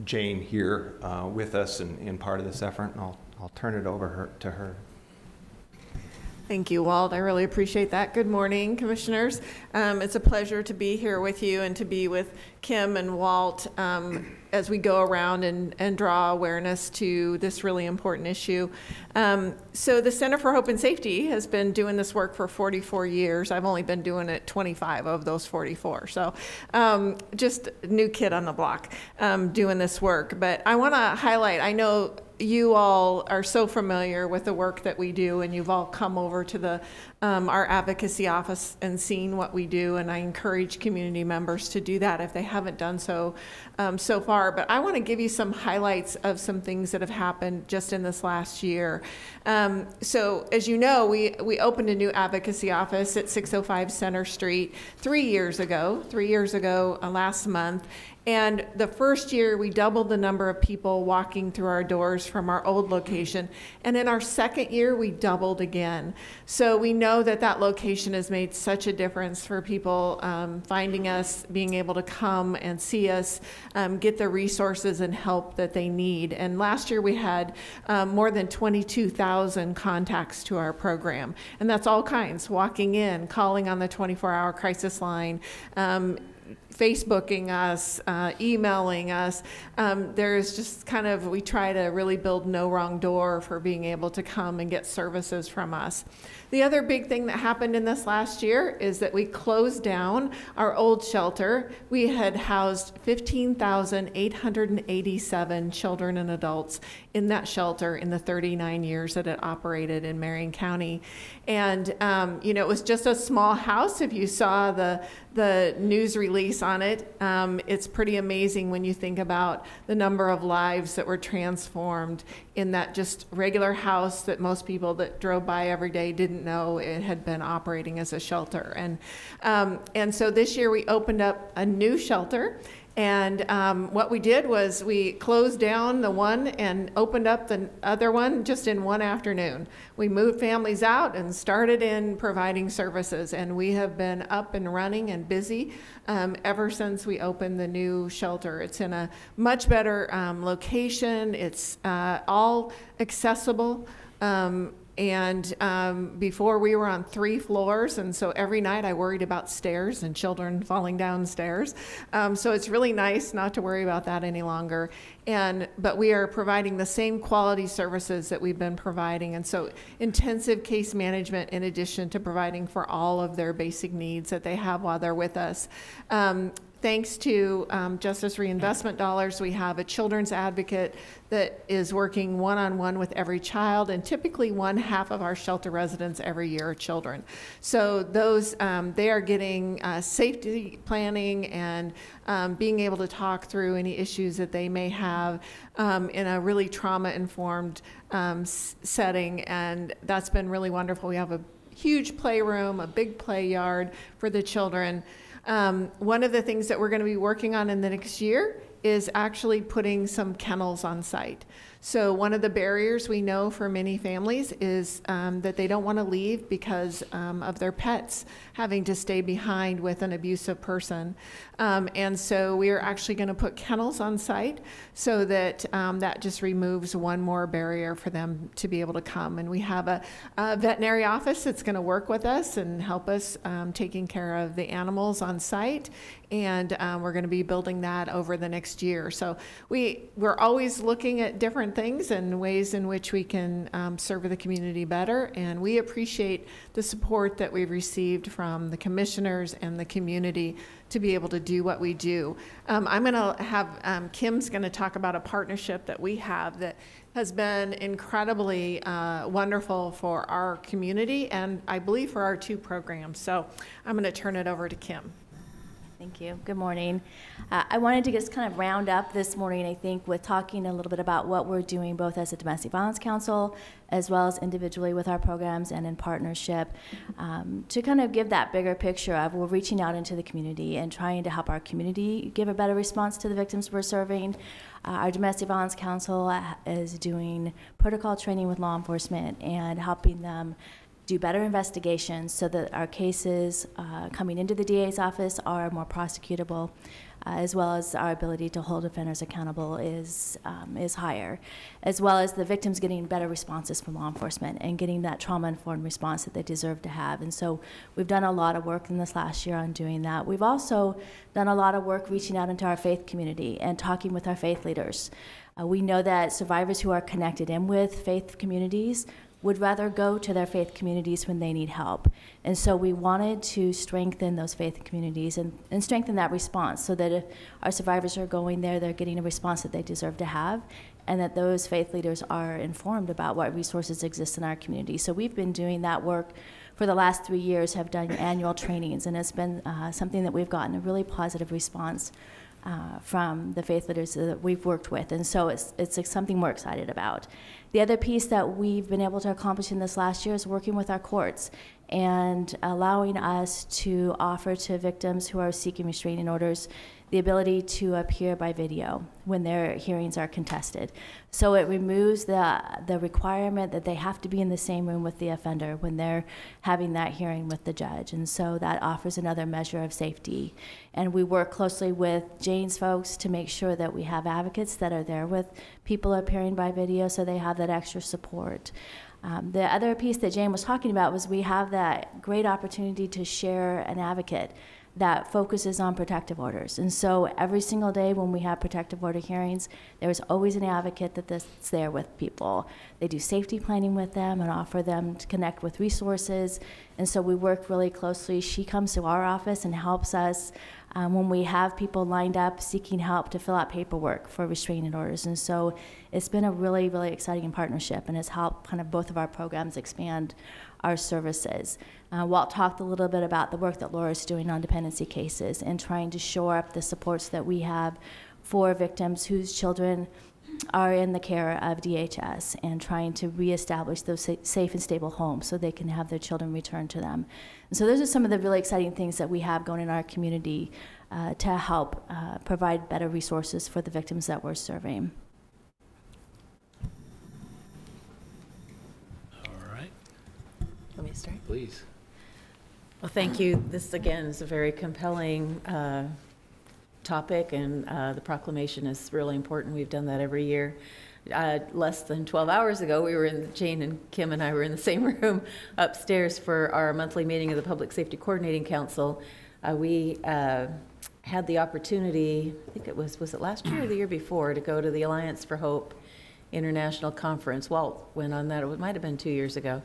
Jane here with us in part of this effort, and I'll turn it over to her. Thank you, Walt. I really appreciate that. Good morning, Commissioners. It's a pleasure to be here with you and to be with Kim and Walt as we go around and draw awareness to this really important issue. So the Center for Hope and Safety has been doing this work for 44 years. I've only been doing it 25 of those 44. So just a new kid on the block doing this work. But I want to highlight, I know you all are so familiar with the work that we do, and you've all come over to our advocacy office and seen what we do, and I encourage community members to do that if they haven't done so so far. But I want to give you some highlights of some things that have happened just in this last year. So as you know, we opened a new advocacy office at 605 Center Street 3 years ago last month. And the first year, we doubled the number of people walking through our doors from our old location. And in our second year, we doubled again. So we know that location has made such a difference for people finding us, being able to come and see us, get the resources and help that they need. And last year, we had more than 22,000 contacts to our program. And that's all kinds, walking in, calling on the 24-hour crisis line, Facebooking us, emailing us. There's just we try to really build no wrong door for being able to come and get services from us. The other big thing that happened in this last year is that we closed down our old shelter. We had housed 15,887 children and adults in that shelter in the 39 years that it operated in Marion County. And, it was just a small house. If you saw the news release on it, it's pretty amazing when you think about the number of lives that were transformed in that just regular house that most people that drove by every day didn't know it had been operating as a shelter. And so this year we opened up a new shelter. And what we did was we closed down the one and opened up the other one just in one afternoon. We moved families out and started in providing services, and we have been up and running and busy ever since we opened the new shelter. It's in a much better location. It's all accessible. And before we were on 3 floors, and so every night I worried about stairs and children falling downstairs. So it's really nice not to worry about that any longer. But we are providing the same quality services that we've been providing, and so intensive case management in addition to providing for all of their basic needs that they have while they're with us. thanks to Justice Reinvestment dollars, we have a children's advocate that is working one-on-one with every child, and typically 1/2 of our shelter residents every year are children. So those, they are getting safety planning and being able to talk through any issues that they may have in a really trauma-informed setting, and that's been really wonderful. We have a huge playroom, a big play yard for the children. One of the things that we're going to be working on in the next year is actually putting some kennels on site. So one of the barriers we know for many families is that they don't want to leave because of their pets having to stay behind with an abusive person. And so we are actually going to put kennels on site so that that just removes one more barrier for them to be able to come. And we have a veterinary office that's going to work with us and help us taking care of the animals on site. And we're going to be building that over the next year. So we're always looking at different things and ways in which we can serve the community better. And we appreciate the support that we've received from the commissioners and the community to be able to do what we do. I'm going to have, Kim's going to talk about a partnership that we have that has been incredibly wonderful for our community and I believe for our 2 programs. So I'm going to turn it over to Kim. Thank you. Good morning. I wanted to just kind of round up this morning, I think, with talking a little bit about what we're doing both as a domestic violence council as well as individually with our programs and in partnership to kind of give that bigger picture of we're reaching out into the community and trying to help our community give a better response to the victims we're serving. Our domestic violence council is doing protocol training with law enforcement and helping them do better investigations so that our cases coming into the DA's office are more prosecutable, as well as our ability to hold offenders accountable is higher, as well as the victims getting better responses from law enforcement and getting that trauma-informed response that they deserve to have. And so we've done a lot of work in this last year on doing that. We've also done a lot of work reaching out into our faith community and talking with our faith leaders. We know that survivors who are connected in with faith communities would rather go to their faith communities when they need help. And so we wanted to strengthen those faith communities and strengthen that response so that if our survivors are going there, they're getting a response that they deserve to have, and that those faith leaders are informed about what resources exist in our community. So we've been doing that work for the last 3 years, have done annual trainings, and it's been something that we've gotten a really positive response from the faith leaders that we've worked with, and so it's something we're excited about. The other piece that we've been able to accomplish in this last year is working with our courts and allowing us to offer to victims who are seeking restraining orders the ability to appear by video when their hearings are contested. So it removes the requirement that they have to be in the same room with the offender when they're having that hearing with the judge. And so that offers another measure of safety. And we work closely with Jane's folks to make sure that we have advocates that are there with people appearing by video so they have that extra support. The other piece that Jane was talking about was we have that great opportunity to share an advocate that focuses on protective orders. And so every single day when we have protective order hearings, there's always an advocate that's there with people. They do safety planning with them and offer them to connect with resources. And so we work really closely. She comes to our office and helps us when we have people lined up seeking help to fill out paperwork for restraining orders. And so it's been a really, really exciting partnership, and it's helped kind of both of our programs expand our services. Walt talked a little bit about the work that Laura's doing on dependency cases and trying to shore up the supports that we have for victims whose children are in the care of DHS and trying to reestablish those safe and stable homes so they can have their children returned to them. And so those are some of the really exciting things that we have going in our community to help provide better resources for the victims that we're serving. All right. Let me start. Please. Well, thank you. This, again, is a very compelling topic, and the proclamation is really important. We've done that every year. Less than 12 hours ago, Jane and Kim and I were in the same room upstairs for our monthly meeting of the Public Safety Coordinating Council. We had the opportunity, I think it was it last year or the year before, to go to the Alliance for Hope International Conference. Walt went on that. It might have been 2 years ago.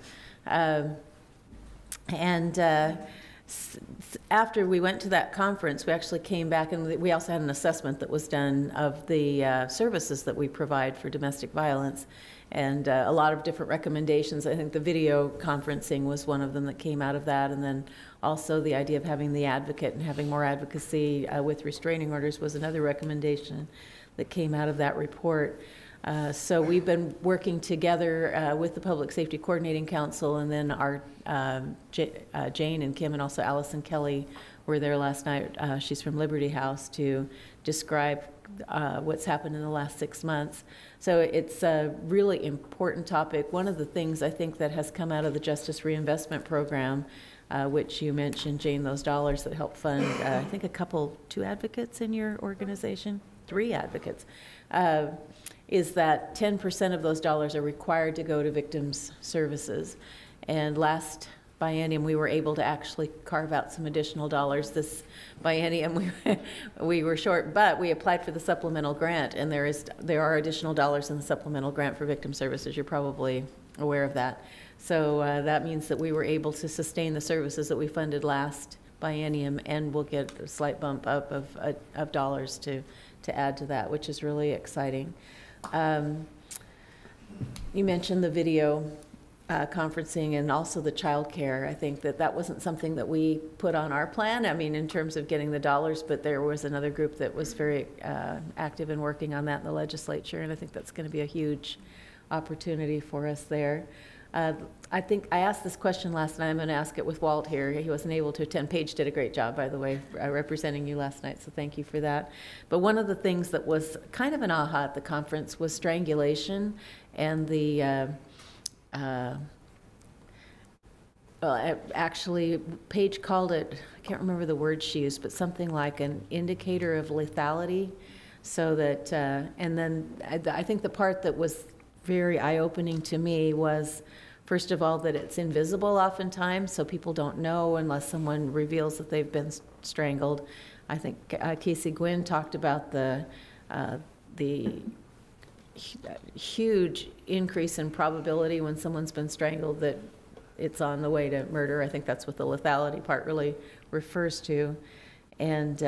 after we went to that conference, we actually came back and we also had an assessment that was done of the services that we provide for domestic violence, and a lot of different recommendations. I think the video conferencing was one of them that came out of that, and then also the idea of having the advocate and having more advocacy with restraining orders was another recommendation that came out of that report. So we've been working together with the Public Safety Coordinating Council, and then our Jane and Kim and also Allison Kelly were there last night. She's from Liberty House to describe what's happened in the last 6 months. So it's a really important topic. One of the things I think that has come out of the Justice Reinvestment Program, which you mentioned, Jane, those dollars that help fund, I think two advocates in your organization, 3 advocates, is that 10% of those dollars are required to go to victims' services. And last biennium, we were able to actually carve out some additional dollars. This biennium, we were short, but we applied for the supplemental grant, and there are additional dollars in the supplemental grant for victim services. You're probably aware of that. So that means that we were able to sustain the services that we funded last biennium, and we'll get a slight bump up of dollars to add to that, which is really exciting. You mentioned the video conferencing and also the child care. I think that wasn't something that we put on our plan, I mean, in terms of getting the dollars, but there was another group that was very active in working on that in the legislature, and I think that's going to be a huge opportunity for us there. I think I asked this question last night. I'm going to ask it with Walt here. He wasn't able to attend. Paige did a great job, by the way, representing you last night, so thank you for that. But one of the things that was kind of an aha at the conference was strangulation, and the actually, Paige called it, I can't remember the word she used, but something like an indicator of lethality. So that, and then I think the part that was very eye-opening to me was, first of all, that it's invisible oftentimes, so people don't know unless someone reveals that they've been strangled. I think Casey Gwynn talked about the huge increase in probability when someone's been strangled that it's on the way to murder. I think that's what the lethality part really refers to. And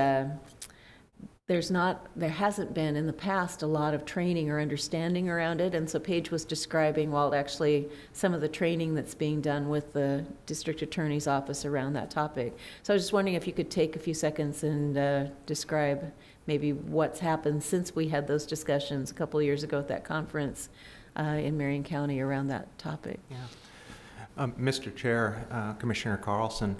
there hasn't been in the past a lot of training or understanding around it, and so Paige was describing, well, actually some of the training that's being done with the district attorney's office around that topic. So I was just wondering if you could take a few seconds and describe maybe what's happened since we had those discussions a couple of years ago at that conference in Marion County around that topic. Yeah. Mr. Chair, Commissioner Carlson,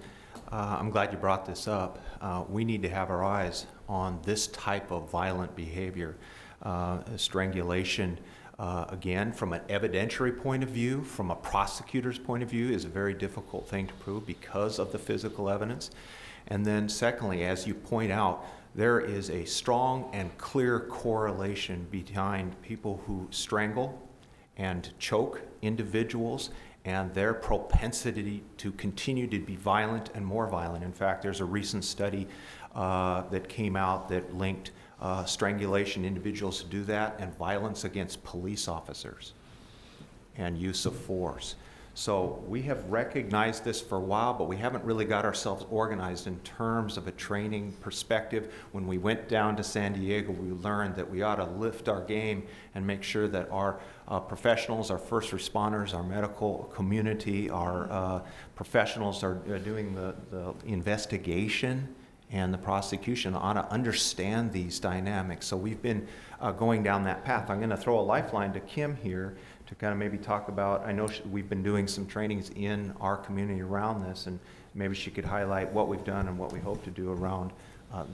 I'm glad you brought this up. We need to have our eyes on this type of violent behavior. Strangulation, again, from an evidentiary point of view, from a prosecutor's point of view, is a very difficult thing to prove because of the physical evidence. And then secondly, as you point out, there is a strong and clear correlation behind people who strangle and choke individuals and their propensity to continue to be violent and more violent. In fact, there's a recent study that came out that linked strangulation, individuals who do that, and violence against police officers and use of force. So we have recognized this for a while, but we haven't really got ourselves organized in terms of a training perspective. When we went down to San Diego, we learned that we ought to lift our game and make sure that our professionals, our first responders, our medical community, our professionals are doing the investigation and the prosecution ought to understand these dynamics. So we've been going down that path. I'm going to throw a lifeline to Kim here to kind of maybe talk about, I know we've been doing some trainings in our community around this, and maybe she could highlight what we've done and what we hope to do around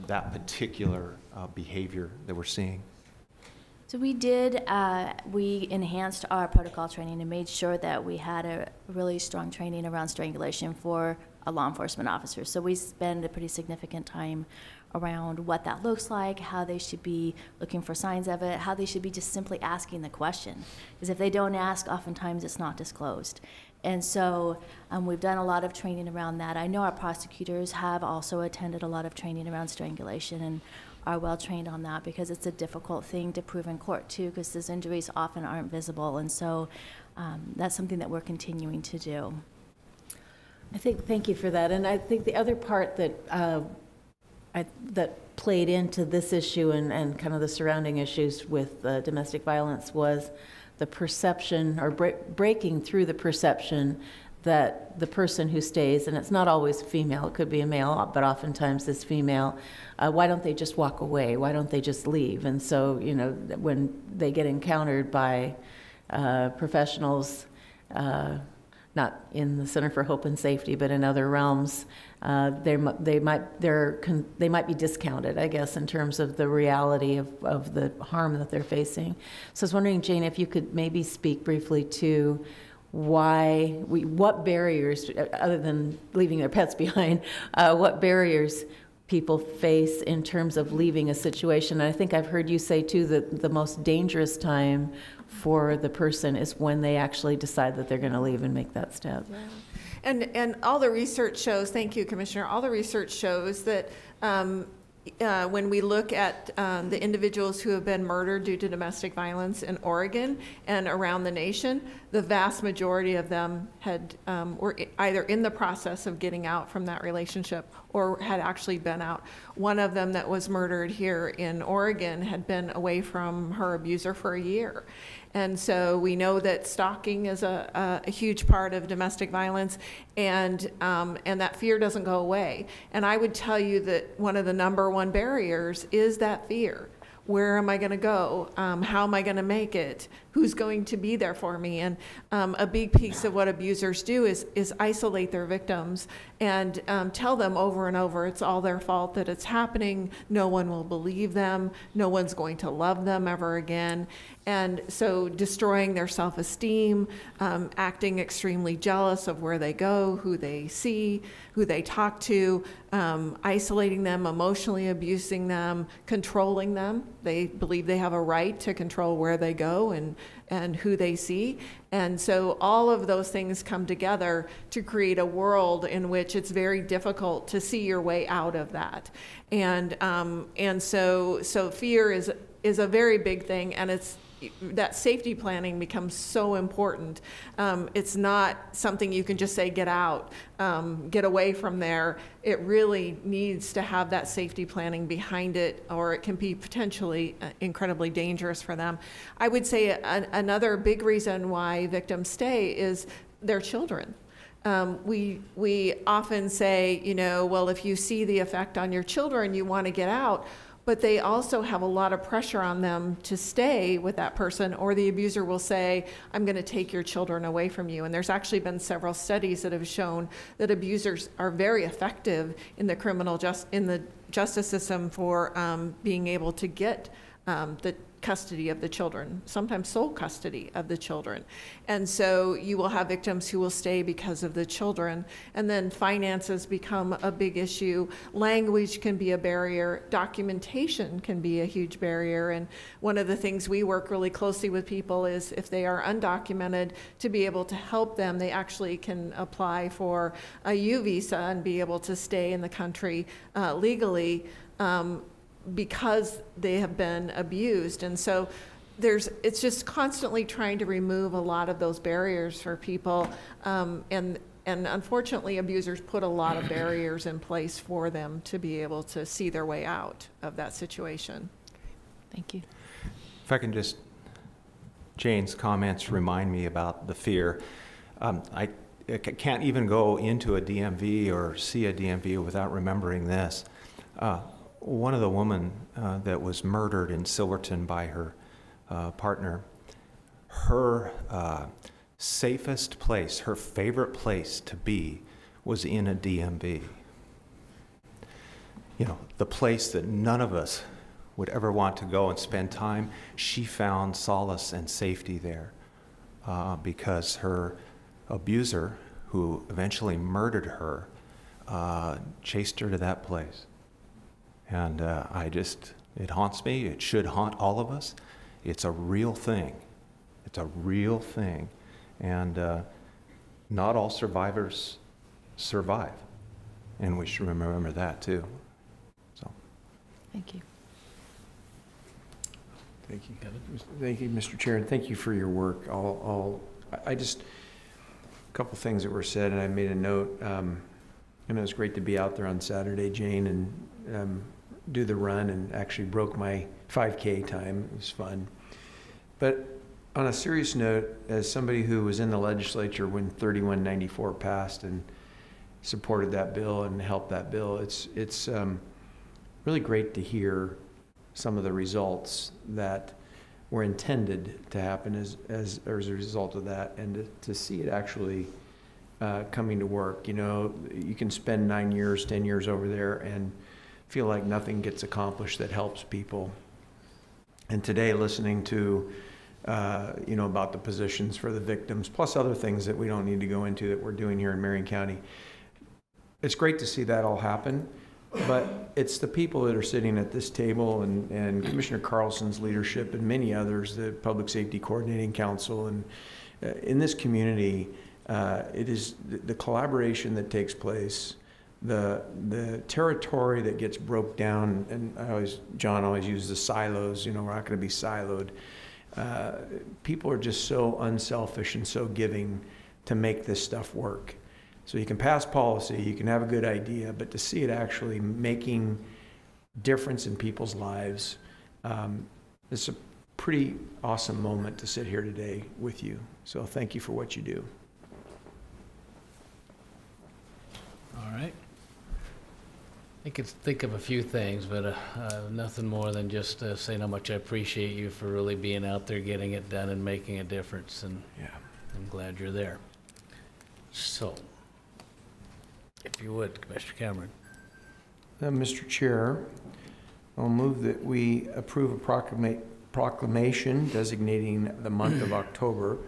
that particular behavior that we're seeing. So we did, we enhanced our protocol training and made sure that we had a really strong training around strangulation for law enforcement officers. So we spend a pretty significant time around what that looks like, how they should be looking for signs of it, how they should be just simply asking the question. Because if they don't ask, oftentimes it's not disclosed. And so we've done a lot of training around that. I know our prosecutors have also attended a lot of training around strangulation and are well trained on that because it's a difficult thing to prove in court too, because those injuries often aren't visible. And so that's something that we're continuing to do. Thank you for that. And I think the other part that that played into this issue and kind of the surrounding issues with domestic violence was the perception, or breaking through the perception that the person who stays, and it's not always female, it could be a male, but oftentimes it's female, why don't they just walk away? Why don't they just leave? And so, you know, when they get encountered by professionals, not in the Center for Hope and Safety, but in other realms, they might be discounted, I guess, in terms of the reality of the harm that they're facing. So I was wondering, Jane, if you could maybe speak briefly to what barriers, other than leaving their pets behind, what barriers people face in terms of leaving a situation. And I think I've heard you say, too, that the most dangerous time for the person is when they actually decide that they're going to leave and make that step. Yeah. And all the research shows, thank you, Commissioner, all the research shows that when we look at the individuals who have been murdered due to domestic violence in Oregon and around the nation, the vast majority of them were either in the process of getting out from that relationship or had actually been out. One of them that was murdered here in Oregon had been away from her abuser for a year. And so we know that stalking is a huge part of domestic violence, and that fear doesn't go away. And I would tell you that one of the #1 barriers is that fear. Where am I going to go? How am I going to make it? Who's going to be there for me? And a big piece of what abusers do is isolate their victims and tell them over and over it's all their fault that it's happening. No one will believe them. No one's going to love them ever again. And so destroying their self-esteem, acting extremely jealous of where they go, who they see, who they talk to, isolating them, emotionally abusing them, controlling them. They believe they have a right to control where they go and who they see. And so all of those things come together to create a world in which it's very difficult to see your way out of that. And so fear is a very big thing, and that safety planning becomes so important. It's not something you can just say, get out, get away from there. It really needs to have that safety planning behind it, or it can be potentially incredibly dangerous for them. I would say another big reason why victims stay is their children. We often say, you know, well, if you see the effect on your children, you want to get out. But they also have a lot of pressure on them to stay with that person, or the abuser will say, I'm going to take your children away from you. And there's actually been several studies that have shown that abusers are very effective in the justice system for being able to get the custody of the children, sometimes sole custody of the children. And so you will have victims who will stay because of the children. And then finances become a big issue. Language can be a barrier. Documentation can be a huge barrier. And one of the things we work really closely with people is if they are undocumented, to be able to help them, they actually can apply for a U visa and be able to stay in the country legally, because they have been abused. And so it's just constantly trying to remove a lot of those barriers for people. And unfortunately, abusers put a lot of barriers in place for them to be able to see their way out of that situation. Thank you. If I can just, Jane's comments remind me about the fear. I can't even go into a DMV or see a DMV without remembering this. One of the women that was murdered in Silverton by her partner, her safest place, her favorite place to be was in a DMV. You know, the place that none of us would ever want to go and spend time. She found solace and safety there because her abuser, who eventually murdered her, chased her to that place. And it haunts me. It should haunt all of us. It's a real thing. It's a real thing. And not all survivors survive. And we should remember that too. So. Thank you. Thank you. Thank you, Mr. Chair, and thank you for your work. couple things that were said, and I made a note. And it was great to be out there on Saturday, Jane, and do the run, and actually broke my 5K time. It was fun. But on a serious note, as somebody who was in the legislature when 3194 passed and supported that bill and helped that bill, it's really great to hear some of the results that were intended to happen as a result of that, and to see it actually coming to work. You know, you can spend 9 years, 10 years over there and feel like nothing gets accomplished that helps people. And today, listening to, you know, about the positions for the victims, plus other things that we don't need to go into that we're doing here in Marion County, it's great to see that all happen. But it's the people that are sitting at this table, and Commissioner Carlson's leadership and many others, the Public Safety Coordinating Council, and in this community, it is the collaboration that takes place, the territory that gets broke down, and John always uses the silos, you know, we're not going to be siloed. People are just so unselfish and so giving to make this stuff work. So you can pass policy, you can have a good idea, but to see it actually making difference in people's lives, it's a pretty awesome moment to sit here today with you. So thank you for what you do. All right. I could think of a few things, but nothing more than just saying how much I appreciate you for really being out there, getting it done, and making a difference. And yeah, I'm glad you're there. So, if you would, Commissioner Cameron. Mr. Chair, I'll move that we approve a proclamation designating the month of October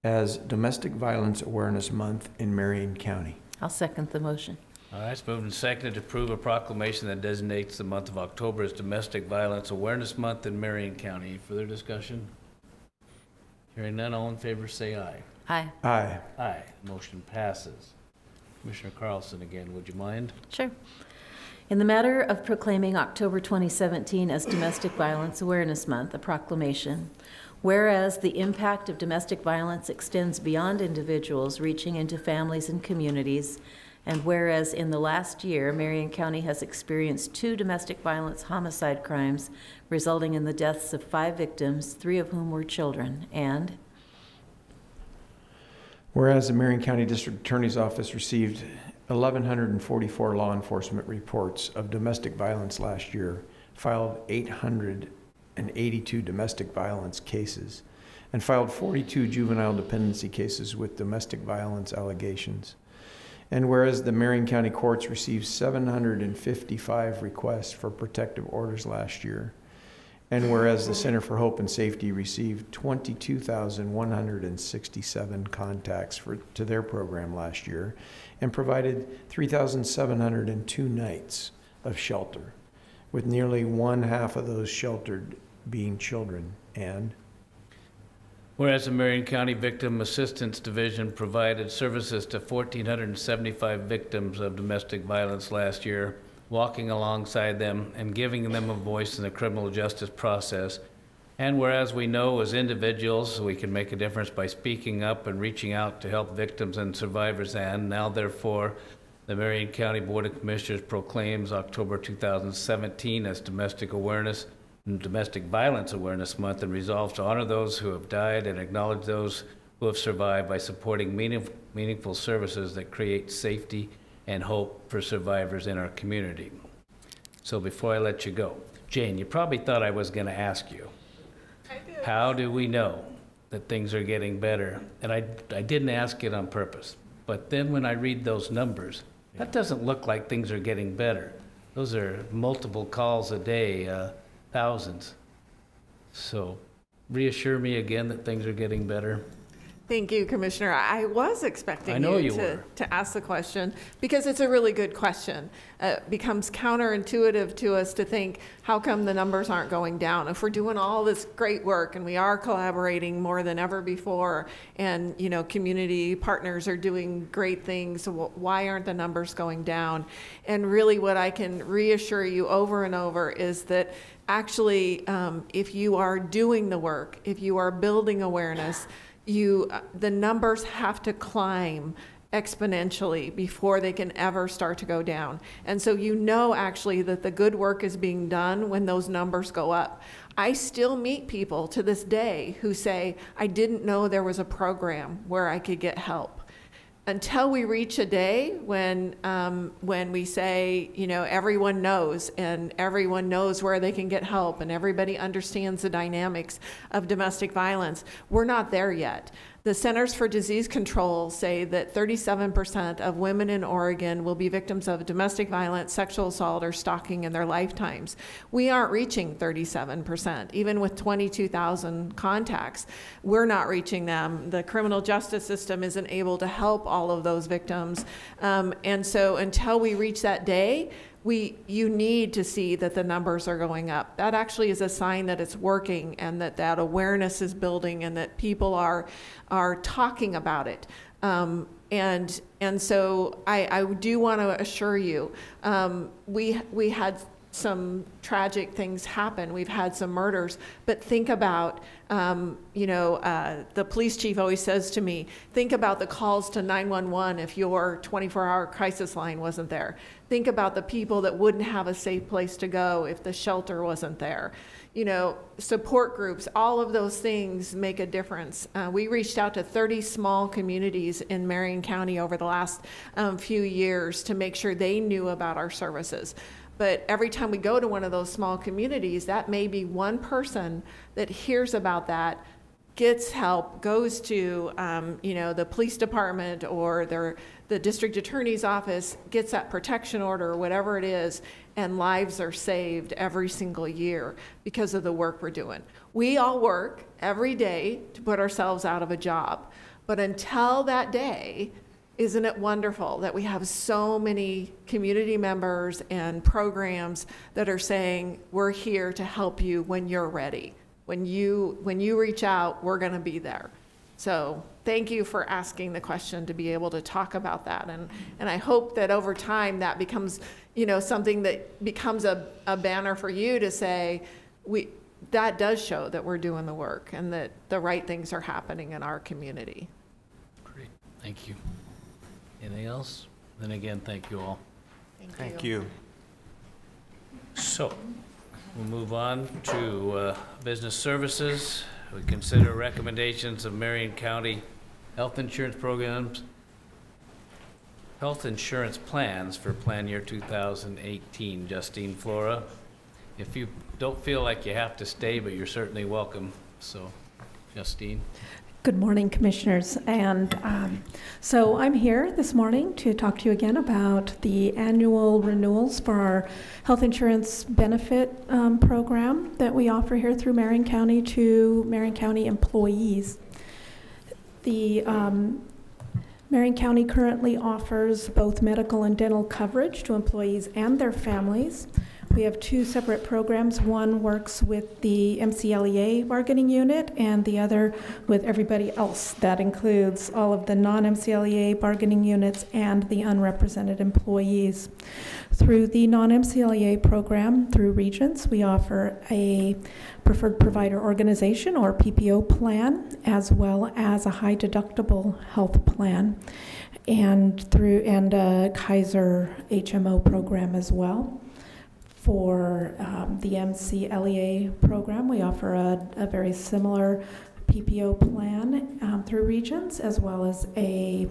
as Domestic Violence Awareness Month in Marion County. I'll second the motion. All right, it's moved and seconded to approve a proclamation that designates the month of October as Domestic Violence Awareness Month in Marion County. Any further discussion? Hearing none, all in favor say aye. Aye. Aye. Aye. Motion passes. Commissioner Carlson again, would you mind? Sure. In the matter of proclaiming October 2017 as Domestic Violence Awareness Month, a proclamation, whereas the impact of domestic violence extends beyond individuals, reaching into families and communities, and whereas in the last year, Marion County has experienced 2 domestic violence homicide crimes, resulting in the deaths of 5 victims, 3 of whom were children, and whereas the Marion County District Attorney's Office received 1,144 law enforcement reports of domestic violence last year, filed 882 domestic violence cases, and filed 42 juvenile dependency cases with domestic violence allegations. And whereas the Marion County courts received 755 requests for protective orders last year, and whereas the Center for Hope and Safety received 22,167 contacts to their program last year, and provided 3,702 nights of shelter, with nearly 1/2 of those sheltered being children. And whereas the Marion County Victim Assistance Division provided services to 1,475 victims of domestic violence last year, walking alongside them and giving them a voice in the criminal justice process. And whereas we know as individuals we can make a difference by speaking up and reaching out to help victims and survivors, and now therefore the Marion County Board of Commissioners proclaims October 2017 as Domestic Awareness and Domestic Violence Awareness Month, and resolves to honor those who have died and acknowledge those who have survived by supporting meaningful services that create safety and hope for survivors in our community. So before I let you go, Jane, you probably thought I was going to ask you, how do we know that things are getting better? And I didn't ask it on purpose, but then when I read those numbers, that doesn't look like things are getting better. Those are multiple calls a day, thousands. So reassure me again that things are getting better. Thank you, Commissioner. I was expecting you to ask the question because it's a really good question. It becomes counterintuitive to us to think, how come the numbers aren't going down? If we're doing all this great work and we are collaborating more than ever before, and you know, community partners are doing great things, so why aren't the numbers going down? And really what I can reassure you over and over is that actually, if you are doing the work, if you are building awareness, the numbers have to climb exponentially before they can ever start to go down. And so actually that the good work is being done when those numbers go up. I still meet people to this day who say, I didn't know there was a program where I could get help. Until we reach a day when we say, everyone knows and everyone knows where they can get help and everybody understands the dynamics of domestic violence, we're not there yet. The Centers for Disease Control say that 37% of women in Oregon will be victims of domestic violence, sexual assault, or stalking in their lifetimes. We aren't reaching 37%. Even with 22,000 contacts, we're not reaching them. The criminal justice system isn't able to help all of those victims. And so until we reach that day, you need to see that the numbers are going up. That actually is a sign that it's working and that awareness is building and that people are talking about it. And so I do want to assure you, we had some tragic things happen. We've had some murders, but think about, the police chief always says to me, think about the calls to 911 if your 24-hour crisis line wasn't there. Think about the people that wouldn't have a safe place to go if the shelter wasn't there. Support groups, all of those things make a difference. We reached out to 30 small communities in Marion County over the last few years to make sure they knew about our services. But every time we go to one of those small communities, that may be one person that hears about that, gets help, goes to the police department or the district attorney's office, gets that protection order or whatever it is, and lives are saved every single year because of the work we're doing. We all work every day to put ourselves out of a job. But until that day, isn't it wonderful that we have so many community members and programs that are saying, we're here to help you when you're ready. When you reach out, we're going to be there. So thank you for asking the question to be able to talk about that. And I hope that over time that becomes, something that becomes a banner for you to say, that does show that we're doing the work and that the right things are happening in our community. Great, thank you. Anything else? Then again, thank you all. Thank you. So, we'll move on to business services. We consider recommendations of Marion County health insurance programs, health insurance plans for plan year 2018. Justine Flora, if you don't feel like you have to stay, but you're certainly welcome. So, Justine. Good morning, Commissioners. And so I'm here this morning to talk to you again about the annual renewals for our health insurance benefit program that we offer here through Marion County to Marion County employees. The Marion County currently offers both medical and dental coverage to employees and their families. We have two separate programs. One works with the MCLEA bargaining unit and the other with everybody else. That includes all of the non-MCLEA bargaining units and the unrepresented employees. Through the non-MCLEA program, through Regents, we offer a preferred provider organization or PPO plan, as well as a high deductible health plan, and a Kaiser HMO program as well. For the MCLEA program, we offer a very similar PPO plan through Regents, as well as a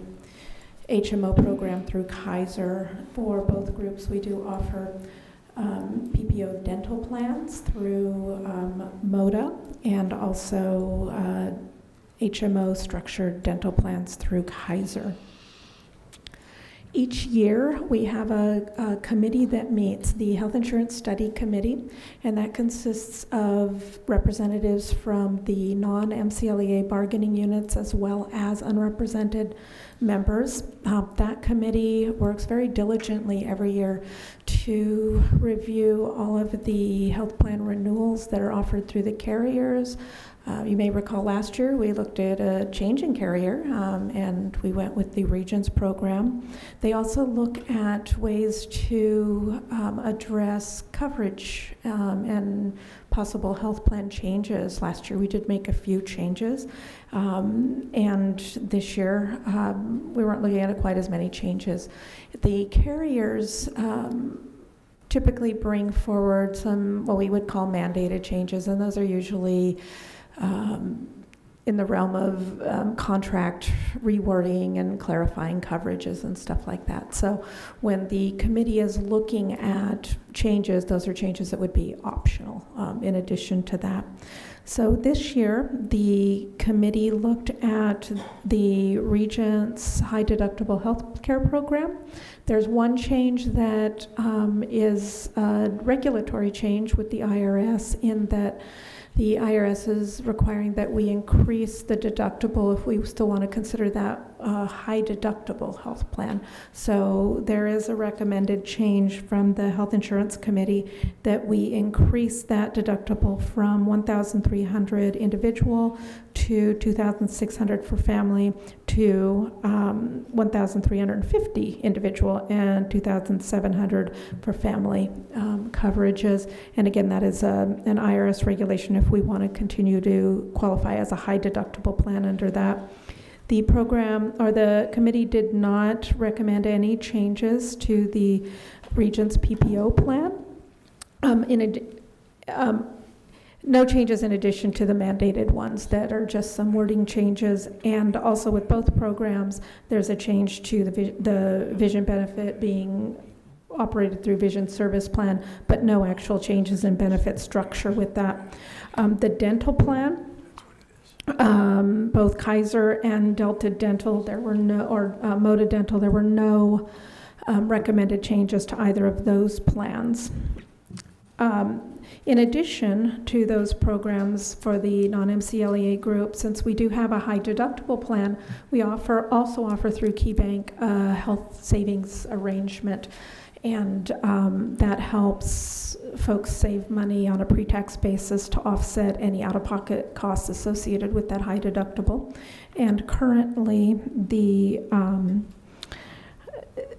HMO program through Kaiser. For both groups, we do offer PPO dental plans through MODA, and also HMO structured dental plans through Kaiser. Each year, we have a committee that meets, the Health Insurance Study Committee, and that consists of representatives from the non-MCLEA bargaining units as well as unrepresented members. That committee works very diligently every year to review all of the health plan renewals that are offered through the carriers, You may recall last year we looked at a change in carrier, and we went with the Regions program. They also look at ways to address coverage and possible health plan changes. Last year we did make a few changes, and this year we weren't looking at quite as many changes. The carriers typically bring forward some what we would call mandated changes, and those are usually in the realm of contract rewording and clarifying coverages and stuff like that. So when the committee is looking at changes, those are changes that would be optional in addition to that. So this year, the committee looked at the Regents high deductible health care program. There's one change that is a regulatory change with the IRS, in that the IRS is requiring that we increase the deductible if we still want to consider that a high deductible health plan. So there is a recommended change from the Health Insurance Committee that we increase that deductible from $1,300 individual to $2,600 for family to $1,350 individual and $2,700 for family coverages. And again, that is an IRS regulation if we want to continue to qualify as a high deductible plan under that. The program, or the committee, did not recommend any changes to the Regents PPO plan. No changes in addition to the mandated ones that are just some wording changes. And also with both programs, there's a change to the vision benefit being operated through Vision Service Plan, but no actual changes in benefit structure with that. The dental plan, both Kaiser and Delta Dental, there were no, or Moda Dental, there were no recommended changes to either of those plans. In addition to those programs for the non-MCLEA group, since we do have a high deductible plan, we also offer through KeyBank a health savings arrangement, and that helps folks save money on a pre-tax basis to offset any out-of-pocket costs associated with that high deductible. And currently, the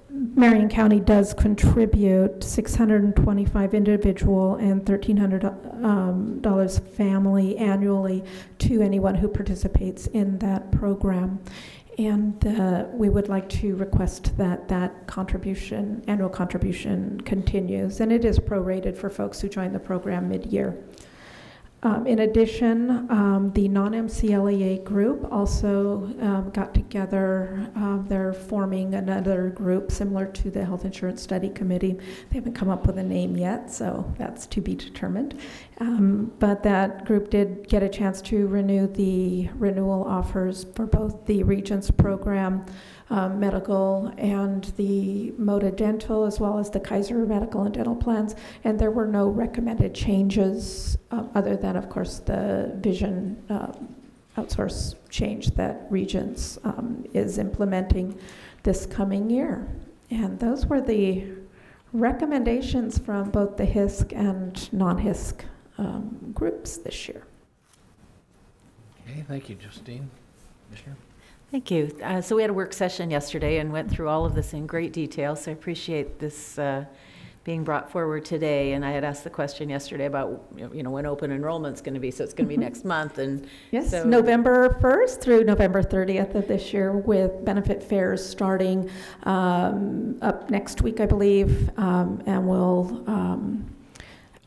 Marion County does contribute $625 individual and $1,300 family annually to anyone who participates in that program. And we would like to request that that contribution, annual contribution, continues. And it is prorated for folks who join the program mid-year. In addition, the non-MCLEA group also got together. They're forming another group similar to the Health Insurance Study Committee. They haven't come up with a name yet, so that's to be determined. But that group did get a chance to renew the renewal offers for both the Regents program, medical, and the Moda Dental, as well as the Kaiser medical and dental plans. And there were no recommended changes other than, of course, the vision outsource change that Regents is implementing this coming year. And those were the recommendations from both the HISC and non-HISC groups this year. Okay, thank you, Justine. Commissioner? Thank you. So we had a work session yesterday and went through all of this in great detail, so I appreciate this being brought forward today. And I had asked the question yesterday about, when open enrollment's going to be, so it's going to be next month. And yes, so November 1st through November 30th of this year, with benefit fairs starting up next week, I believe, and we'll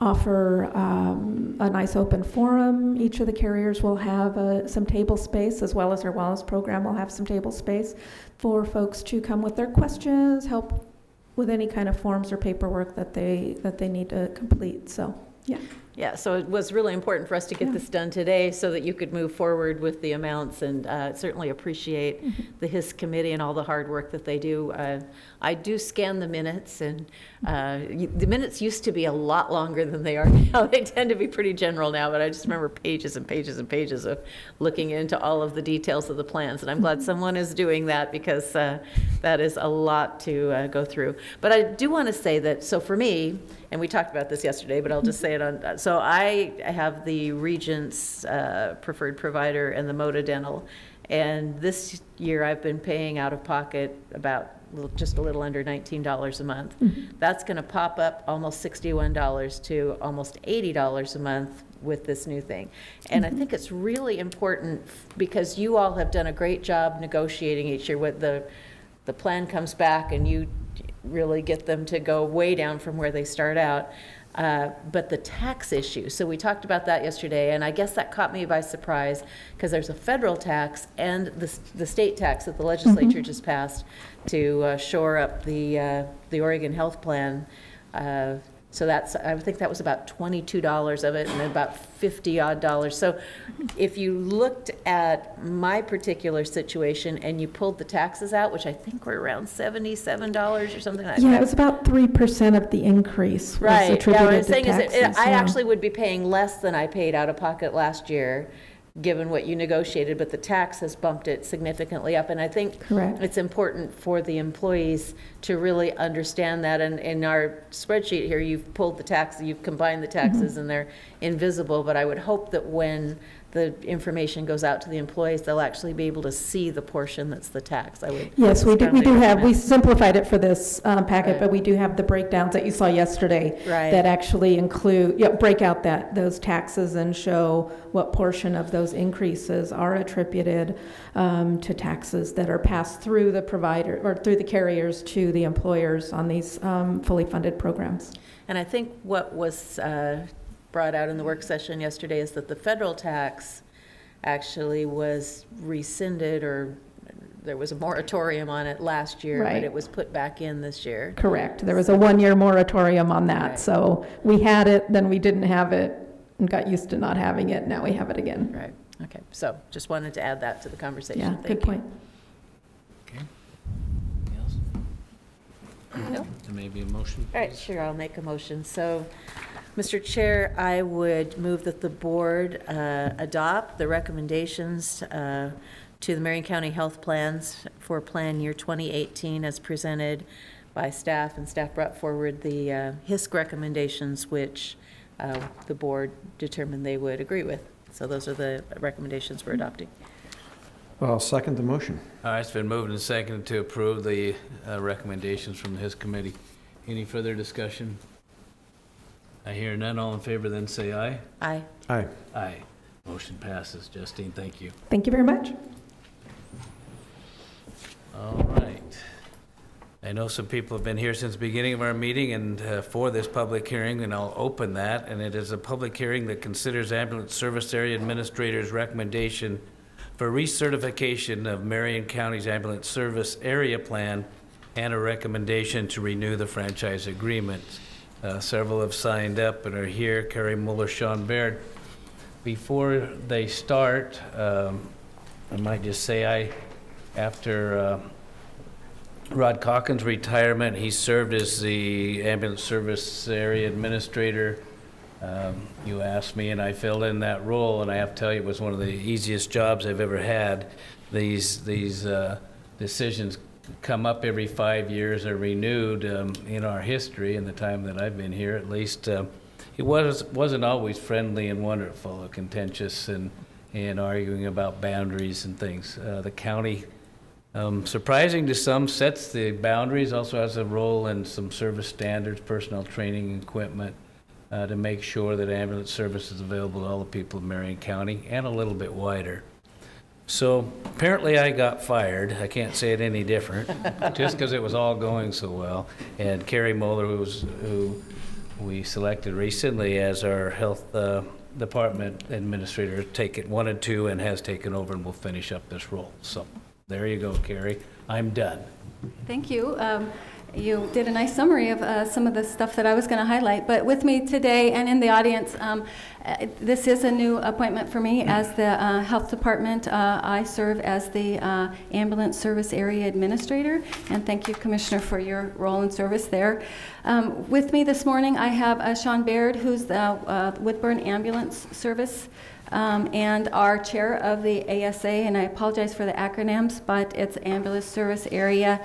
offer a nice open forum. Each of the carriers will have some table space, as well as our wellness program will have some table space for folks to come with their questions, help with any kind of forms or paperwork that they need to complete. So, yeah. Yeah, so it was really important for us to get this done today so that you could move forward with the amounts, and certainly appreciate the HISC committee and all the hard work that they do. I do scan the minutes, and the minutes used to be a lot longer than they are now. They tend to be pretty general now, but I just remember pages and pages and pages of looking into all of the details of the plans, and I'm glad someone is doing that, because that is a lot to go through. But I do want to say that, so for me, and we talked about this yesterday, but I'll just say it on, so So I have the Regents preferred provider and the Moda Dental. And this year I've been paying out of pocket about just a little under $19 a month. That's going to pop up almost $61 to almost $80 a month with this new thing. And I think it's really important because you all have done a great job negotiating each year. With the plan comes back and you really get them to go way down from where they start out. But the tax issue, so we talked about that yesterday, and I guess that caught me by surprise because there's a federal tax and the state tax that the legislature just passed to shore up the Oregon health plan. So that's, I think that was about $22 of it and about $50 odd. So if you looked at my particular situation and you pulled the taxes out, which I think were around $77 or something like that. Yeah, it was about 3% of the increase was attributed yeah, what I'm to saying taxes. is I actually would be paying less than I paid out of pocket last year, given what you negotiated, but the tax has bumped it significantly up. And I think it's important for the employees to really understand that. And in our spreadsheet here, you've pulled the taxes, you've combined the taxes, and they're invisible. But I would hope that when the information goes out to the employees, they'll actually be able to see the portion that's the tax. I would. Yes, we do have, we simplified it for this packet, but we do have the breakdowns that you saw yesterday that actually include, break out those taxes and show what portion of those increases are attributed to taxes that are passed through the provider or through the carriers to the employers on these fully funded programs. And I think what was brought out in the work session yesterday is that the federal tax actually was rescinded, or there was a moratorium on it last year, but it was put back in this year. Correct. There was a one-year moratorium on that. So we had it, then we didn't have it, and got used to not having it. Now we have it again. Right. Okay. So just wanted to add that to the conversation. Yeah, Thank good you. point. Okay. Anything else? Maybe a motion, please? All right, sure, I'll make a motion. So, Mr. Chair, I would move that the board adopt the recommendations to the Marion County Health Plans for Plan Year 2018 as presented by staff, and staff brought forward the HISC recommendations, which the board determined they would agree with. So those are the recommendations we're adopting. I'll second the motion. All right, it's been moved and seconded to approve the recommendations from his committee. Any further discussion? I hear none. All in favor, then say aye. Aye. Aye. Aye. Motion passes. Justine, thank you. Thank you very much. All right. I know some people have been here since the beginning of our meeting and for this public hearing, and I'll open that. And it is a public hearing that considers Ambulance Service Area Administrator's recommendation for recertification of Marion County's Ambulance Service Area Plan and a recommendation to renew the franchise agreement. Several have signed up and are here. Carrie Muller, Sean Baird. Before they start, I might just say after Rod Calkins' retirement, he served as the Ambulance Service Area Administrator. You asked me and I filled in that role, and I have to tell you it was one of the easiest jobs I've ever had. These decisions come up every 5 years, are renewed in our history, in the time that I've been here at least. It wasn't always friendly and wonderful, contentious and arguing about boundaries and things. The county, surprising to some, sets the boundaries, also has a role in some service standards, personnel training, and equipment to make sure that ambulance service is available to all the people of Marion County and a little bit wider. So apparently I got fired. I can't say it any different, just because it was all going so well. And Carrie Muller, who we selected recently as our health department administrator, wanted to and has taken over and will finish up this role. So there you go, Carrie. I'm done. Thank you. You did a nice summary of some of the stuff that I was going to highlight. But with me today and in the audience, this is a new appointment for me as the health department. I serve as the Ambulance Service Area Administrator. And thank you, Commissioner, for your role and service there. With me this morning, I have Sean Baird, who's the Woodburn Ambulance Service and our chair of the ASA, and I apologize for the acronyms, but it's Ambulance Service Area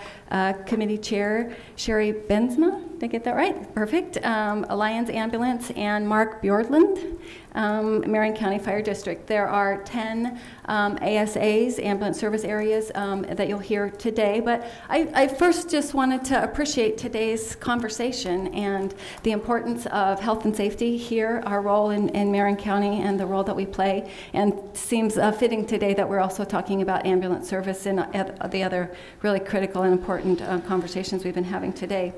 Committee Chair, Sherry Benzma. Did I get that right? Perfect. Alliance Ambulance and Mark Bjordland, Marion County Fire District. There are 10 ASAs, ambulance service areas, that you'll hear today. But I first just wanted to appreciate today's conversation and the importance of health and safety here, our role in Marion County and the role that we play. And it seems fitting today that we're also talking about ambulance service and the other really critical and important conversations we've been having today.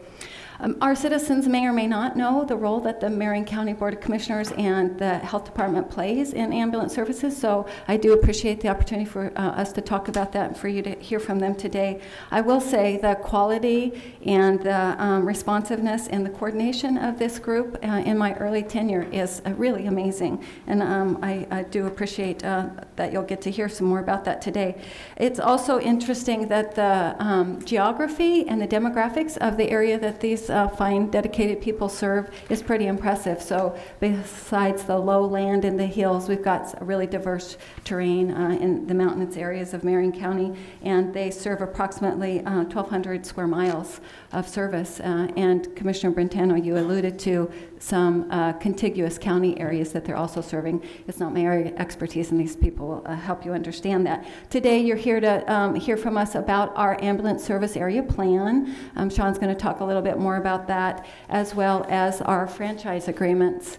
Our citizens may or may not know the role that the Marion County Board of Commissioners and the Health Department plays in ambulance services, so I do appreciate the opportunity for us to talk about that and for you to hear from them today. I will say the quality and the responsiveness and the coordination of this group in my early tenure is really amazing, and I do appreciate that you'll get to hear some more about that today. It's also interesting that the geography and the demographics of the area that these fine, dedicated people serve is pretty impressive. So besides the lowland and the hills, we've got a really diverse terrain in the mountainous areas of Marion County, and they serve approximately 1,200 square miles of service. And Commissioner Brentano, you alluded to some contiguous county areas that they're also serving. It's not my area of expertise, and these people will help you understand that. Today, you're here to hear from us about our ambulance service area plan. Sean's going to talk a little bit more about that, as well as our franchise agreements,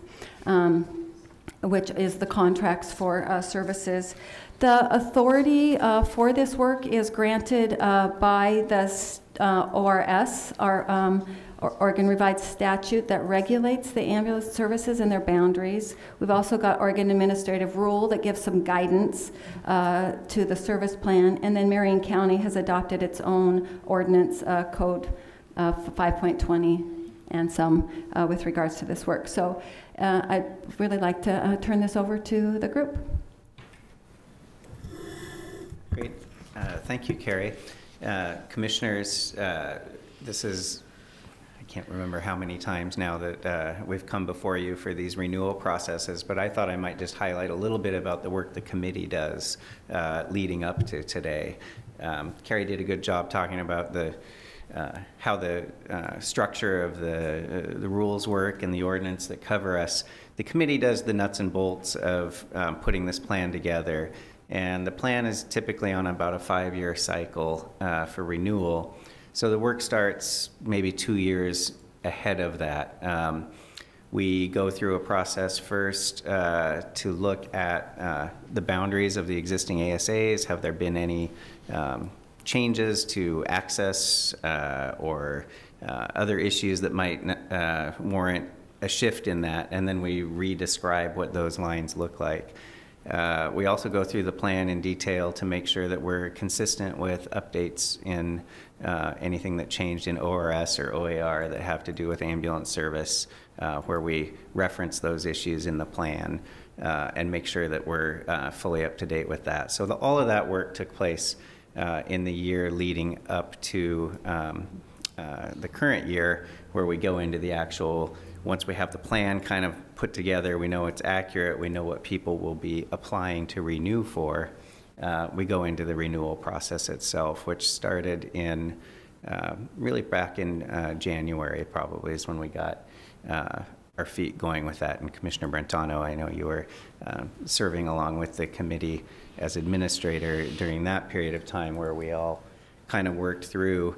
which is the contracts for services. The authority for this work is granted by the ORS, our Oregon Revised Statute that regulates the ambulance services and their boundaries. We've also got Oregon Administrative Rule that gives some guidance to the service plan, and then Marion County has adopted its own ordinance code 5.20 and some with regards to this work. So I'd really like to turn this over to the group. Great. Thank you, Carrie. Commissioners, this is, I can't remember how many times now that we've come before you for these renewal processes, but I thought I might just highlight a little bit about the work the committee does leading up to today. Carrie did a good job talking about the how the structure of the rules work and the ordinance that cover us. The committee does the nuts and bolts of putting this plan together, and the plan is typically on about a 5-year cycle for renewal. So the work starts maybe 2 years ahead of that. We go through a process first to look at the boundaries of the existing ASAs. Have there been any changes to access or other issues that might warrant a shift in that, and then we re-describe what those lines look like. We also go through the plan in detail to make sure that we're consistent with updates in anything that changed in ORS or OAR that have to do with ambulance service, where we reference those issues in the plan and make sure that we're fully up to date with that. So all of that work took place in the year leading up to the current year, where we go into the actual, once we have the plan kind of put together, we know it's accurate, we know what people will be applying to renew for, we go into the renewal process itself, which started in really back in January probably is when we got our feet going with that. And Commissioner Brentano, I know you were serving along with the committee as administrator during that period of time, where we all kind of worked through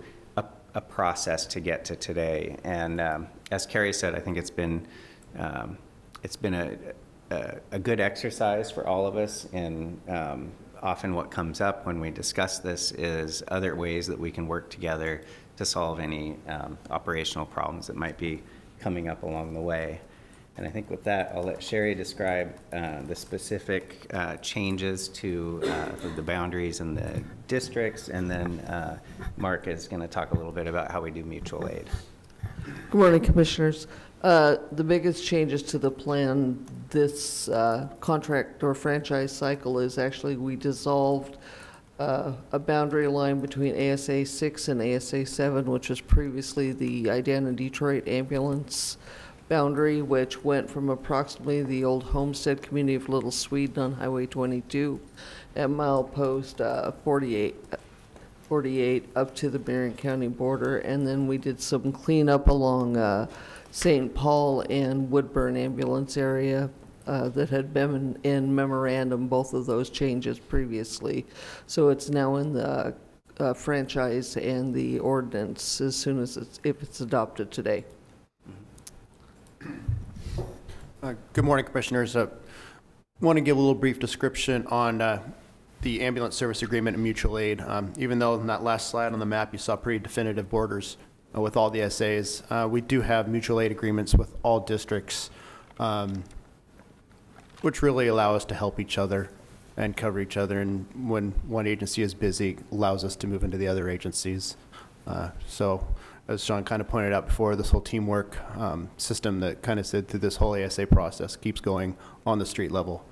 a process to get to today. And as Carrie said, I think it's been a good exercise for all of us. And often what comes up when we discuss this is other ways that we can work together to solve any operational problems that might be coming up along the way. And I think with that, I'll let Sherry describe the specific changes to the boundaries and the districts, and then Mark is going to talk a little bit about how we do mutual aid. Good morning, Commissioners. The biggest changes to the plan this contract or franchise cycle is actually we dissolved a boundary line between ASA 6 and ASA 7, which was previously the Idana Detroit ambulance boundary, which went from approximately the old homestead community of Little Sweden on Highway 22 at milepost 48 48 up to the Marion County border, and then we did some cleanup along St. Paul and Woodburn ambulance area that had been in memorandum, both of those changes previously. So it's now in the franchise and the ordinance as soon as if it's adopted today. Good morning, Commissioners. I want to give a little brief description on the ambulance service agreement and mutual aid. Even though in that last slide on the map you saw pretty definitive borders with all the SAs, we do have mutual aid agreements with all districts, which really allow us to help each other and cover each other. And when one agency is busy, it allows us to move into the other agencies. So as Sean kind of pointed out before, this whole teamwork system that kind of said through this whole ASA process keeps going on the street level.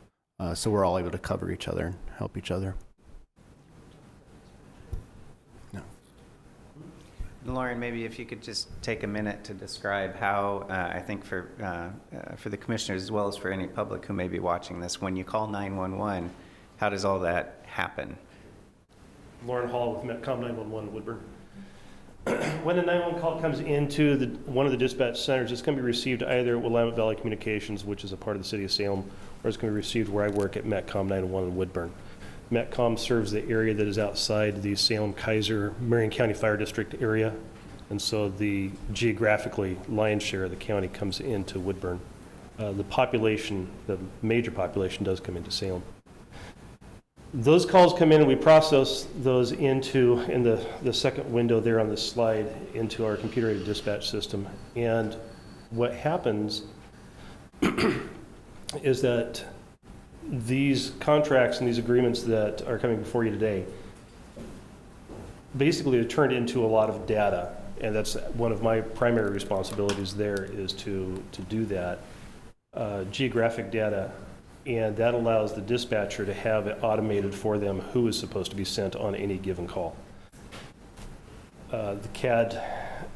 So we're all able to cover each other and help each other. No. Lauren, maybe if you could just take a minute to describe how, I think for the commissioners as well as for any public who may be watching this, when you call 911, how does all that happen? Lauren Hall with Metcom 911 Woodburn. When the 911 call comes into one of the dispatch centers, it's going to be received either at Willamette Valley Communications, which is a part of the city of Salem, or it's going to be received where I work at Metcom 911 Woodburn. Metcom serves the area that is outside the Salem-Keizer, Marion County Fire District area, and so the geographically lion's share of the county comes into Woodburn. The population, the major population, does come into Salem. Those calls come in and we process those in the second window there on the slide into our computer-aided dispatch system. And what happens is that these contracts and these agreements that are coming before you today basically are turned into a lot of data. And that's one of my primary responsibilities there, is to do that geographic data. And that allows the dispatcher to have it automated for them who is supposed to be sent on any given call. The CAD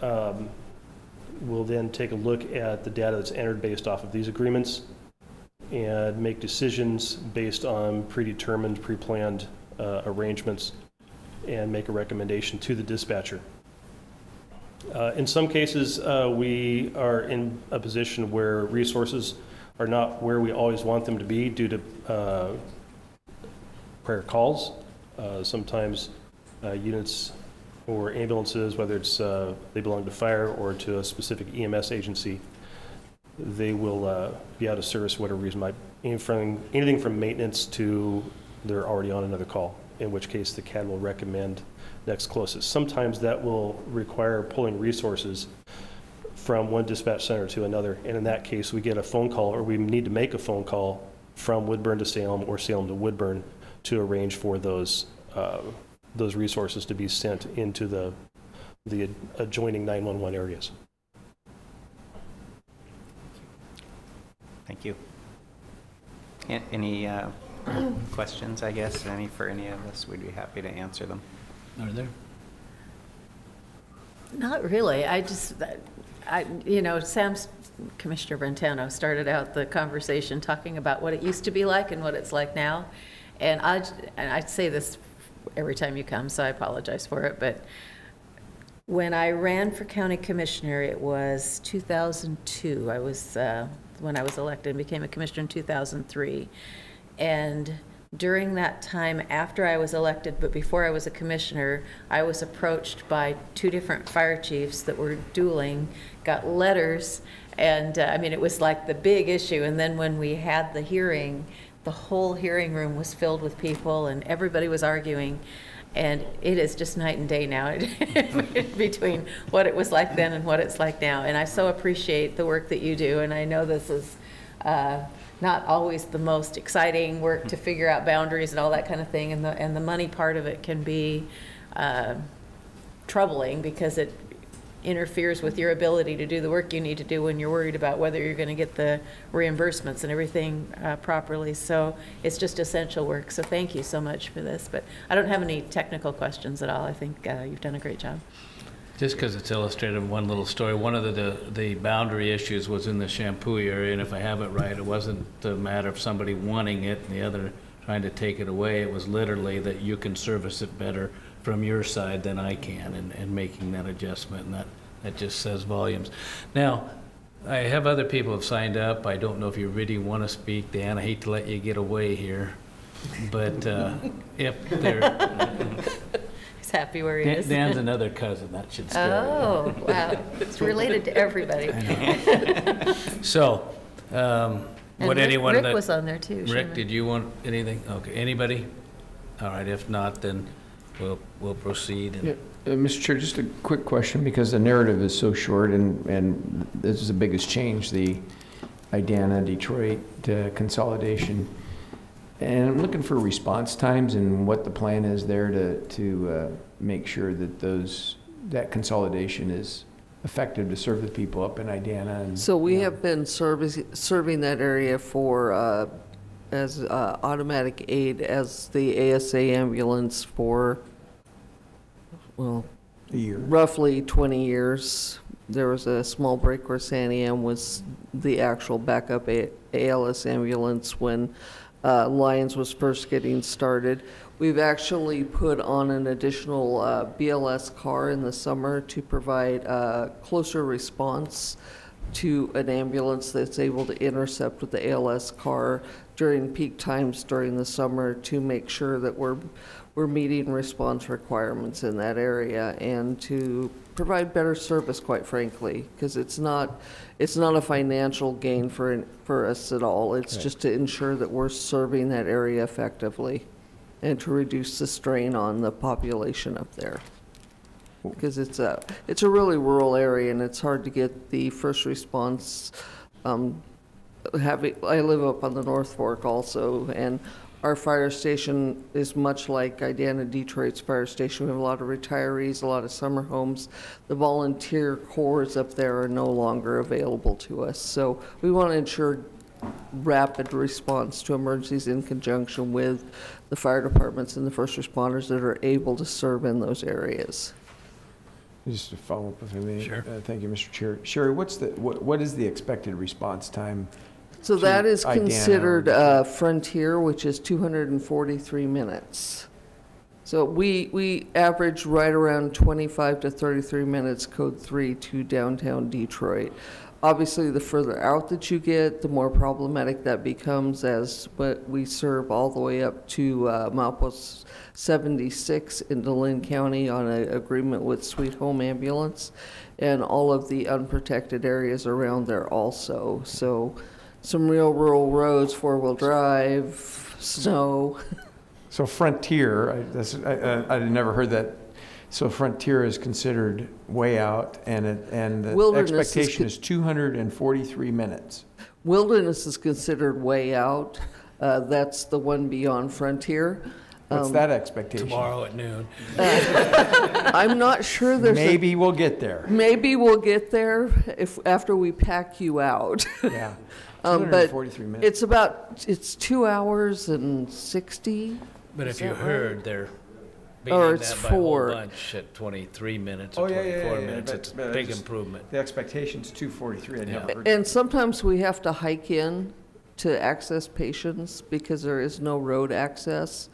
will then take a look at the data that's entered based off of these agreements and make decisions based on predetermined, pre-planned arrangements, and make a recommendation to the dispatcher. In some cases, we are in a position where resources are not where we always want them to be due to prior calls. Sometimes units or ambulances, whether it's they belong to fire or to a specific EMS agency, they will be out of service for whatever reason, anything from maintenance to they're already on another call, in which case the CAD will recommend next closest. Sometimes that will require pulling resources from one dispatch center to another, and in that case we get a phone call, or we need to make a phone call from Woodburn to Salem or Salem to Woodburn to arrange for those resources to be sent into the adjoining 911 areas. Thank you. Any questions, I guess, for any of us? We'd be happy to answer them. Are there? Not really. Commissioner Brentano started out the conversation talking about what it used to be like and what it's like now. And I say this every time you come, so I apologize for it, but when I ran for county commissioner, it was 2002. When I was elected and became a commissioner in 2003. And during that time, after I was elected, but before I was a commissioner, I was approached by two different fire chiefs that were dueling, got letters, and it was like the big issue. And then when we had the hearing, the whole hearing room was filled with people and everybody was arguing. And it is just night and day now between what it was like then and what it's like now. And I so appreciate the work that you do. And I know this is not always the most exciting work to figure out boundaries and all that kind of thing. And the money part of it can be troubling because it interferes with your ability to do the work you need to do when you're worried about whether you're going to get the reimbursements and everything properly. So it's just essential work. So thank you so much for this. But I don't have any technical questions at all. I think you've done a great job. Just because it's illustrated in one little story, one of the boundary issues was in the shampoo area, and if I have it right, it wasn't a matter of somebody wanting it and the other trying to take it away. It was literally that you can service it better from your side than I can in making that adjustment, and that just says volumes. Now, I have other people have signed up. I don't know if you really want to speak, Dan. I hate to let you get away here, but if they're... He's happy where he is. Dan's another cousin. That should scare you. Oh, wow. It's related to everybody. I know. So, would anyone... Rick was on there too. Rick, did you want anything? Okay, anybody? All right, if not, then we'll proceed. And Mr. Chair, just a quick question, because the narrative is so short, and this is the biggest change, the IDANA Detroit consolidation. And I'm looking for response times and what the plan is there to make sure that that consolidation is effective to serve the people up in IDANA. And, so we have been serving that area for as automatic aid as the ASA ambulance for, well, a year. Roughly 20 years. There was a small break where SANIAM was the actual backup ALS ambulance when Lions was first getting started. We've actually put on an additional BLS car in the summer to provide closer response to an ambulance that's able to intercept with the ALS car during peak times during the summer to make sure that we're meeting response requirements in that area and to provide better service, quite frankly, because it's not a financial gain for us at all. It's just to ensure that we're serving that area effectively and to reduce the strain on the population up there. Because it's a really rural area and it's hard to get the first response. I live up on the North Fork also, and our fire station is much like IDANA Detroit's fire station. We have a lot of retirees, a lot of summer homes. The volunteer corps up there are no longer available to us. So we want to ensure rapid response to emergencies in conjunction with the fire departments and the first responders that are able to serve in those areas. Just to follow up, if I may. Sure. Thank you, Mr. Chair. Sherry, what is the expected response time? So that is considered Frontier, which is 243 minutes. So we average right around 25 to 33 minutes, code 3, to downtown Detroit. Obviously, the further out that you get, the more problematic that becomes, but we serve all the way up to milepost 76 in Lynn County on an agreement with Sweet Home Ambulance and all of the unprotected areas around there also. So some real rural roads, four-wheel drive, snow. So Frontier, I never heard that. So Frontier is considered way out, and the expectation is 243 minutes. Wilderness is considered way out. That's the one beyond Frontier. What's that expectation? Tomorrow at noon. I'm not sure there's Maybe we'll get there. Maybe we'll get there after we pack you out. Yeah. But 43 minutes. it's 2 hours and 60. But if you heard, they're or beating it's that by a whole 4. bunch at 23 minutes or 24 minutes. It's a big improvement. The expectation's 243. I never heard And sometimes we have to hike in to access patients because there is no road access.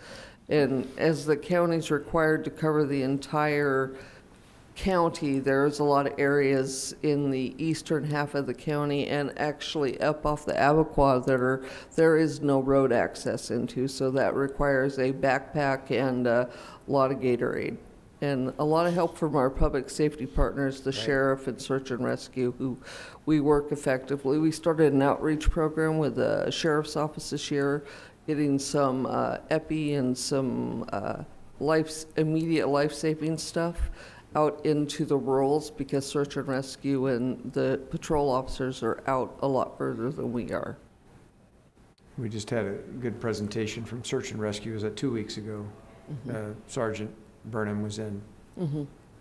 And as the county's required to cover the entire county, there's a lot of areas in the eastern half of the county and actually up off the Abaquah that there is no road access into. So that requires a backpack and a lot of Gatorade. And a lot of help from our public safety partners, the sheriff and search and rescue, who we work effectively. We started an outreach program with the sheriff's office this year, getting some epi and some immediate life-saving stuff out into the rurals because search and rescue and the patrol officers are out a lot further than we are. We just had a good presentation from search and rescue. Was that 2 weeks ago? Mm-hmm. Sergeant Burnham was in.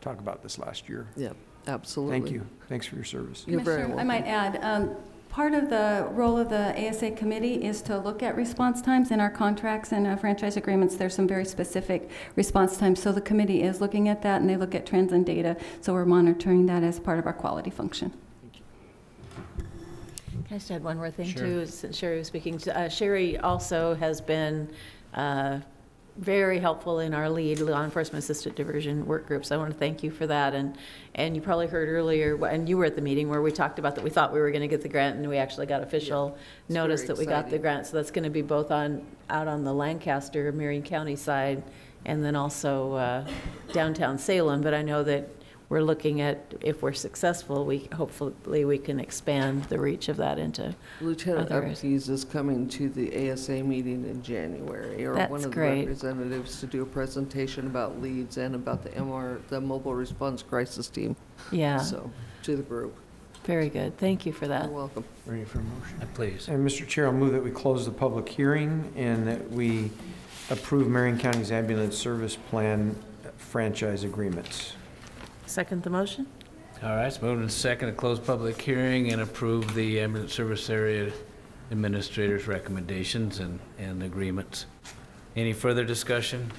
Talk about this last year. Yeah, absolutely. Thank you. Thanks for your service. You're very welcome. I might add, part of the role of the ASA committee is to look at response times in our contracts and franchise agreements. There's some very specific response times. So the committee is looking at that and they look at trends and data. So we're monitoring that as part of our quality function. Can I just add one more thing Sure. too, since Sherry was speaking? Sherry also has been very helpful in our lead law enforcement assisted diversion work groups. I want to thank you for that. And you probably heard earlier, and you were at the meeting where we talked about that we thought we were going to get the grant, and we actually got official notice that we got the grant. So that's going to be both out on the Lancaster, Marion County side, and then also downtown Salem. But I know that we're looking at, if we're successful, hopefully we can expand the reach of that into Lieutenant other areas. Upkees is coming to the ASA meeting in January, or That's one of great. the representatives, to do a presentation about leads and about the Mobile Response Crisis Team. Yeah. So, to the group. Very good. Thank you for that. You're welcome. Ready for a motion? Please. And Mr. Chair, I'll move that we close the public hearing and that we approve Marion County's ambulance service plan franchise agreements. Second the motion? All right, it's moved and second to close public hearing and approve the ambulance service area administrator's recommendations and agreements. Any further discussion?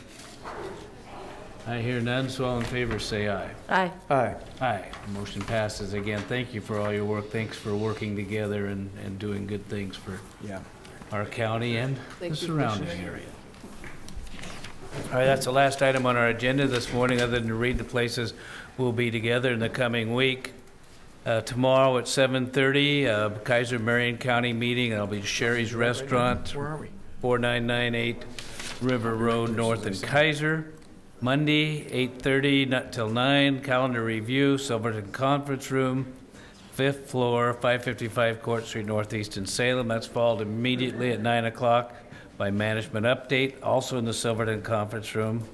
I hear none, so all in favor say aye. Aye. Aye. Aye. Motion passes. Again, thank you for all your work. Thanks for working together and doing good things for our county and the surrounding area. All right, that's the last item on our agenda this morning, other than to read the places we'll be together in the coming week. Tomorrow at 7:30, Kaiser Marion County meeting. I'll be Sherry's Restaurant, 4998 River Road North in Kaiser. Monday, 8:30 till 9, calendar review, Silverton Conference Room, 5th floor, 555 Court Street Northeast in Salem. That's followed immediately at 9 o'clock by management update, also in the Silverton Conference Room.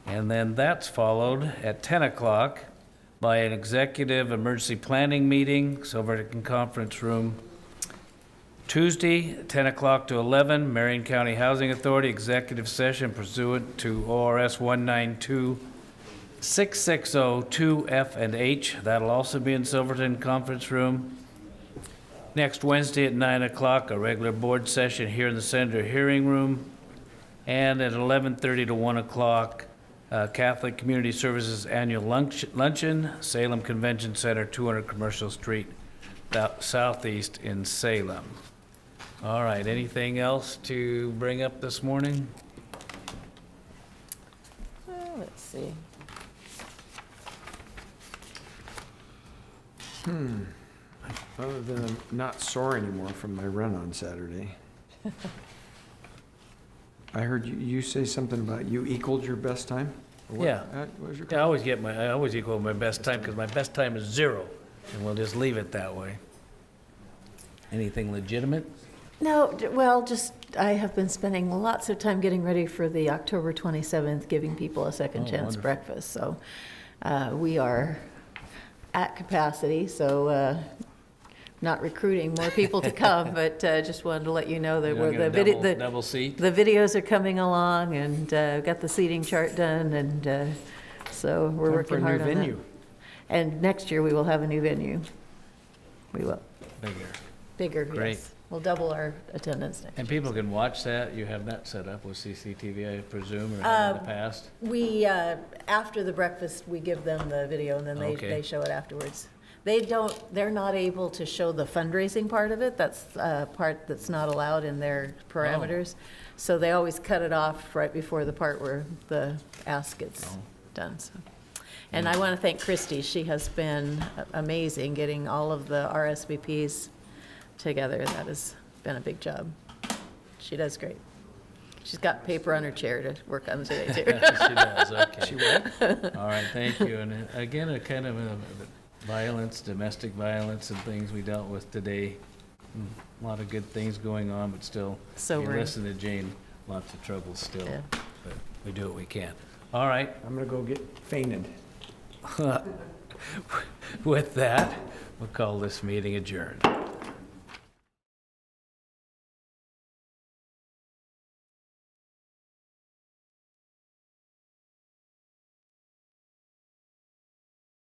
And then that's followed at 10 o'clock by an executive emergency planning meeting, Silverton Conference Room. Tuesday, 10 o'clock to 11, Marion County Housing Authority executive session pursuant to ORS 192-660-2F and H. That'll also be in Silverton Conference Room. Next Wednesday at 9 o'clock, a regular board session here in the Senator Hearing Room. And at 11:30 to 1 o'clock, Catholic Community Services Annual Luncheon, Salem Convention Center, 200 Commercial Street, Southeast in Salem. All right, anything else to bring up this morning? Let's see. Other than I'm not sore anymore from my run on Saturday. I heard you say something about you equaled your best time? Or what? Yeah. What was your I always equal my best time because my best time is 0, and we'll just leave it that way. Anything legitimate? No, well, just I have been spending lots of time getting ready for the October 27th Giving People a Second Chance wonderful. breakfast. So we are at capacity, so not recruiting more people to come, but just wanted to let you know that You're we're gonna double seat? the videos are coming along, and got the seating chart done, and so we're Time working for a new hard on venue. that. And next year we will have a new venue. We will. Bigger, Great. yes. We'll double our attendance next And year. people can watch that? You have that set up with CCTV, I presume, or have in the past? We, after the breakfast, we give them the video, and then they show it afterwards. They're not able to show the fundraising part of it. That's part that's not allowed in their parameters. So they always cut it off right before the part where the ask gets done. So. And I want to thank Christy. She has been amazing getting all of the RSVPs together. That has been a big job. She does great. She's got paper on her chair to work on today, too. She does, okay. She will? All right, thank you. And again, a kind of violence, domestic violence and things we dealt with today. A lot of good things going on, but still, you listen to Jane, lots of trouble still. Yeah. But we do what we can. All right. I'm going to go get fainted. With that, we'll call this meeting adjourned.